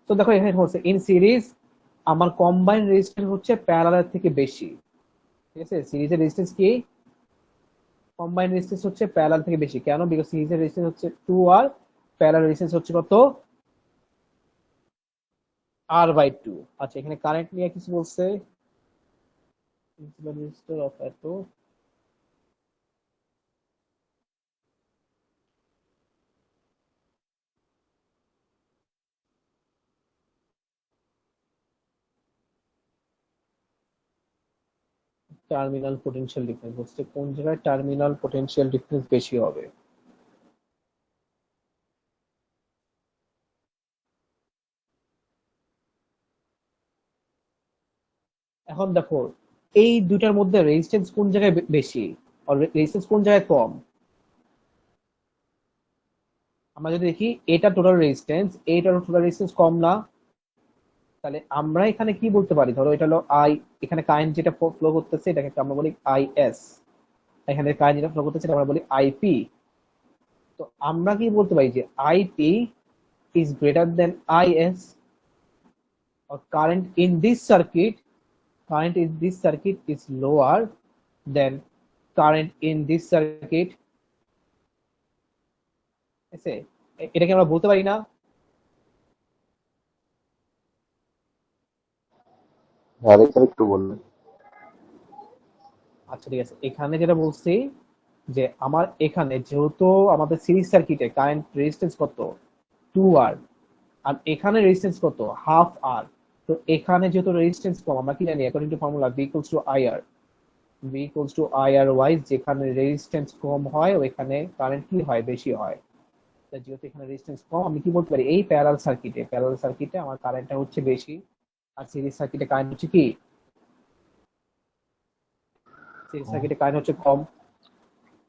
তো দেখো এখানে হচ্ছে ইন সিরিজ আমার কম্বাইন রেজিস্ট্যান্স হচ্ছে প্যারালাল থেকে বেশি। ঠিক আছে, সিরিজের রেজিস্ট্যান্স কি? কম্বাইন রেজিস্ট্যান্স হচ্ছে প্যারালাল থেকে বেশি। কেন? বিকজ সিরিজের রেজিস্ট্যান্স হচ্ছে 2R, প্যারালাল রেজিস্ট্যান্স হচ্ছে কত? R/2। আচ্ছা, এখানে কারেন্ট নিয়ে কিছু বলছে। প্রিন্সিপাল রেজিস্টর অফ এত টার্মিনাল পোটেনশিয়াল ডিফারেন্স হচ্ছে কোন জায়গায় টার্মিনাল পোটেনশিয়াল ডিফারেন্স বেশি হবে। এখন দেখো এই দুইটার মধ্যে রেজিস্ট্যান্স কোন জায়গায় বেশি আর রেজিস্ট্যান্স কোন জায়গায় কম। আমরা যদি দেখি এটা টোটাল রেজিস্ট্যান্স, এইটার টোটাল রেজিস্ট্যান্স কম না? তাহলে আমরা এখানে কি বলতে পারি, ধরো এটা হলো আই, এখানে কারেন্ট যেটা ফ্লো করতেছে এটাকে আমরা বলি আইএস, এখানে কারেন্ট যেটা ফ্লো করতেছে এটা আমরা বলি আইপি। তো আমরা কি বলতে পারি যে IP is greater than IS, or current in this circuit is lower than current in this circuit, এটাকে আমরা বলতে পারি না? আরেকবার একটু বলবেন? আচ্ছা ঠিক আছে, এখানে যেটা বলছি যে আমার এখানে যেহেতু আমাদের সিরিজ সার্কিটে কারেন্ট রেজিস্ট্যান্স কত 2R, আর এখানে রেজিস্ট্যান্স কত হাফ আর, তো এখানে যেহেতু রেজিস্ট্যান্স কম, আমরা কি জানি according to formula V equals to IR, V equals to IR wise যেখানে রেজিস্ট্যান্স কম হয় ওইখানে কারেন্ট কি হয় বেশি হয়। তো যেহেতু এখানে রেজিস্ট্যান্স কম, আমি কি বলতে পারি এই প্যারালাল সার্কিটে আমার কারেন্টটা হচ্ছে বেশি, আর সিরিজ সার্কিটে কারেন্ট হচ্ছে কি, সিরিজ সার্কিটে কারেন্ট হচ্ছে কম,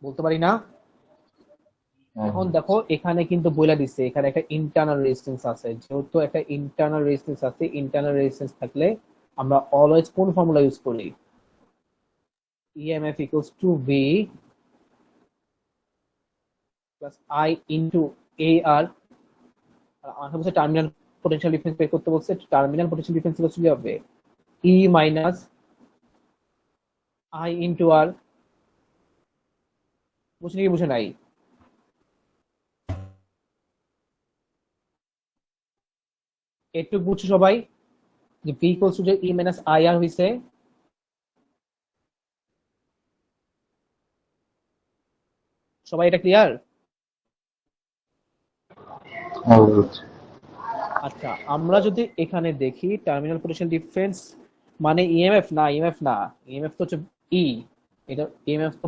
বলতে পারি না? এখন দেখো এখানে কিন্তু বলে দিচ্ছে এখানে একটা ইন্টারনাল রেজিস্ট্যান্স আছে, যেহেতু একটা ইন্টারনাল রেজিস্ট্যান্স আছে, ইন্টারনাল রেজিস্ট্যান্স থাকলে আমরা অলওয়েজ কোন ফর্মুলা ইউজ করি, EMF equals to V plus I into AR। আর আমাকে বলছে টার্মিনাল পোটেনশিয়াল ডিফারেন্স বের করতে বলছে, টার্মিনাল পোটেনশিয়াল ডিফারেন্স হচ্ছে হবে E minus I into R। বুঝলি কি বুঝে নাই? একটু বুঝছো সবাই যে V equals to যে E minus IR হইছে, সবাই এটা ক্লিয়ার? আচ্ছা আমরা যদি এখানে দেখি টার্মিনাল পোটেনশিয়াল ডিফারেন্স মানে ইএমএফ না, ইএমএফ তো হচ্ছে ই, এটা ইএমএফ তো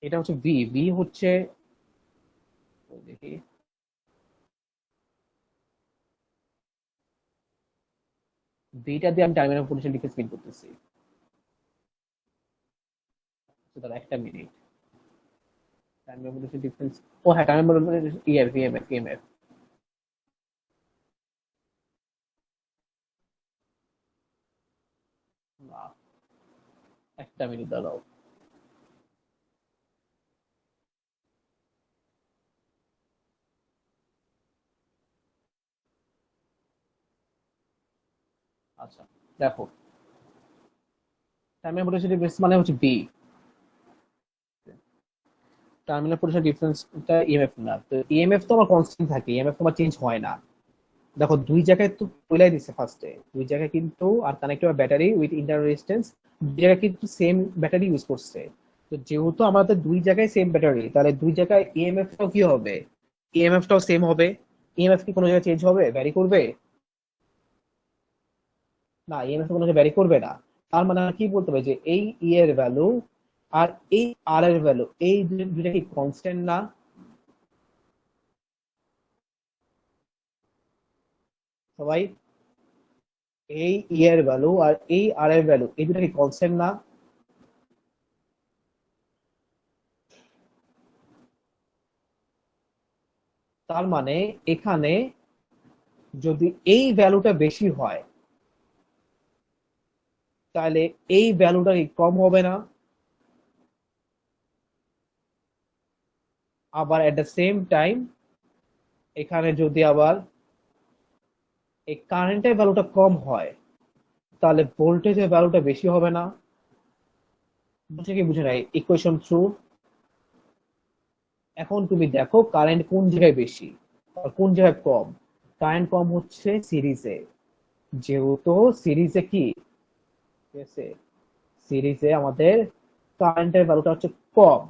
এটা হচ্ছে ভি, ভি হচ্ছে দেখি ভিটা দিয়ে আমি টার্মিনাল পোটেনশিয়াল ডিফারেন্স বের করতেছি, দাঁড়া একটা মিনিট, টার্মিনাল পোটেনশিয়াল ডিফারেন্স, ও হ্যাঁ টার্মিনাল পোটেনশিয়াল ইএমএফ না, একটা মিনিট দাঁড়াও। আচ্ছা দেখো টার্মিনাল পোটেনশিয়াল ডিফারেন্স মানে হচ্ছে বি, টার্মিনাল পোটেনশিয়াল ডিফারেন্সটা ইএমএফ না, তো ইএমএফ তো আমার কনস্ট্যান্ট থাকে, ইএমএফ তো আমার চেঞ্জ হয় না। দেখো দুই জায়গায় তো বলাই দিচ্ছে ফার্স্টে, দুই জায়গায় কিন্তু are connected battery with internal resistance, দুই জায়গায় কিন্তু সেম ব্যাটারি ইউজ করছে। তো যেহেতু আমাদের দুই জায়গায় সেম ব্যাটারি, তাহলে দুই জায়গায় ইএমএফটাও কি হবে, ইএমএফটাও সেম হবে। ইএমএফ কি কোনো জায়গায় চেঞ্জ হবে, ভ্যারি করবে না, ইএমএফ কোনো জায়গায় ভ্যারি করবে না। তার মানে কি বলতে হবে যে এই ই এর ভ্যালু আর এই আর এর ভ্যালু এই দুইটা কি কনস্ট্যান্ট না? সবাই এই ই এর ভ্যালু আর এই আর এর ভ্যালু এই দুটা কি কনস্ট্যান্ট না? তার মানে এখানে যদি এই ভ্যালুটা বেশি হয় তাহলে এই ভ্যালুটা কি কম হবে না? আবার এট দ্য সেম টাইম এখানে যদি আবার এই কারেন্টের ভ্যালুটা কম হয় তাহলে ভোল্টেজের ভ্যালুটা বেশি হবে না? বুঝে কি বুঝে নাই ইকুয়েশন থ্রু? এখন তুমি দেখো কারেন্ট কোন জায়গায় বেশি আর কোন জায়গায় কম। কারেন্ট কম হচ্ছে সিরিজে, যেহেতু সিরিজে কি সিরিজে আমাদের কারেন্টের ভ্যালুটা হচ্ছে কম,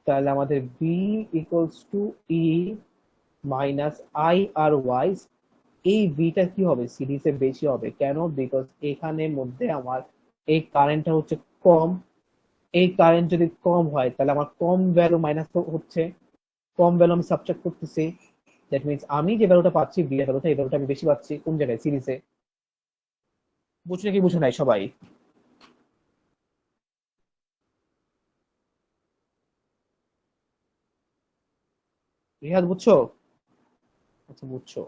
তাহলে আমাদের B equals to E minus I R ওয়াইজ, এই ভিটা কি হবে সিরিজে বেশি হবে। কেন? বিকজ এখানে মধ্যে আমার এই কারেন্টটা হচ্ছে কম, এই কারেন্ট যদি কম হয় তাহলে আমার কম ভ্যালু মাইনাস হচ্ছে, কম ভ্যালু আমি সাবট্রাক্ট করতেছি, দ্যাট মিন্স আমি যে ভ্যালুটা পাচ্ছি বি এর ভ্যালুটা এই ভ্যালুটা আমি বেশি পাচ্ছি কোন জায়গায় সিরিজে। বুঝলে কি বুঝে নাই সবাই? রিহাদ বুঝছো? আচ্ছা বুঝছো,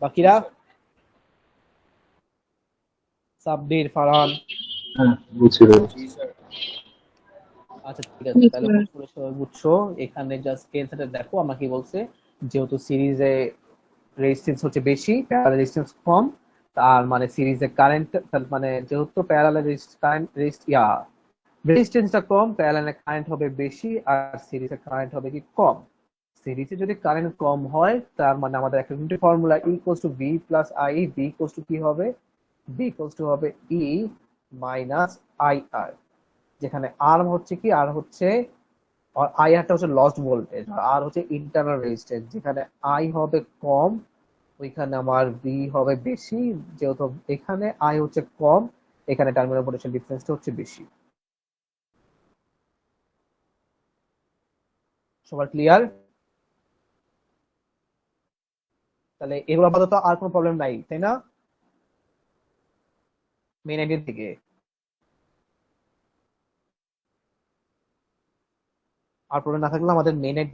বাকিরা? সাব্বির, ফারহান? হ্যাঁ বুঝছি ভাই। জি স্যার। আচ্ছা ঠিক আছে, জি তাহলে স্যার। হোপফুলি সবাই বুঝছো। এখানে জাস্ট এনসারটা দেখো আমাকে বলছে, যেহেতু সিরিজে রেজিস্ট্যান্স হচ্ছে বেশি, প্যারালাল রেজিস্ট্যান্স কম, তার মানে সিরিজে কারেন্ট, মানে যেহেতু প্যারালাল কারেন্ট রেজিস্ট্যান্সটা কম, প্যারালালে কারেন্ট হবে বেশি, আর সিরিজে কারেন্ট হবে কি কম। সিরিজে যদি কারেন্ট কম হয়, তার মানে আমাদের একটা formula E equals to V plus I. V equals to কি হবে? ভি ইকুয়ালস টু হবে ই মাইনাস আই আর, যেখানে আর হচ্ছে কি, আর হচ্ছে আই আরটা হচ্ছে লস্ট ভোল্টেজ, আর হচ্ছে ইন্টারনাল রেজিস্ট্যান্স। যেখানে আই হবে কম, ওইখানে আমার ভি হবে বেশি। যেহেতু এখানে আই হচ্ছে কম, এখানে টার্মিনাল পোটেনশিয়াল ডিফারেন্সটা হচ্ছে বেশি। সবার ক্লিয়ার? তাহলে এগুলো আপাতত আর কোনো প্রবলেম নাই, তাই না? মেইন আইডিয়া থেকে আর প্রবলেম না থাকলে আমাদের মেইন আইডিয়া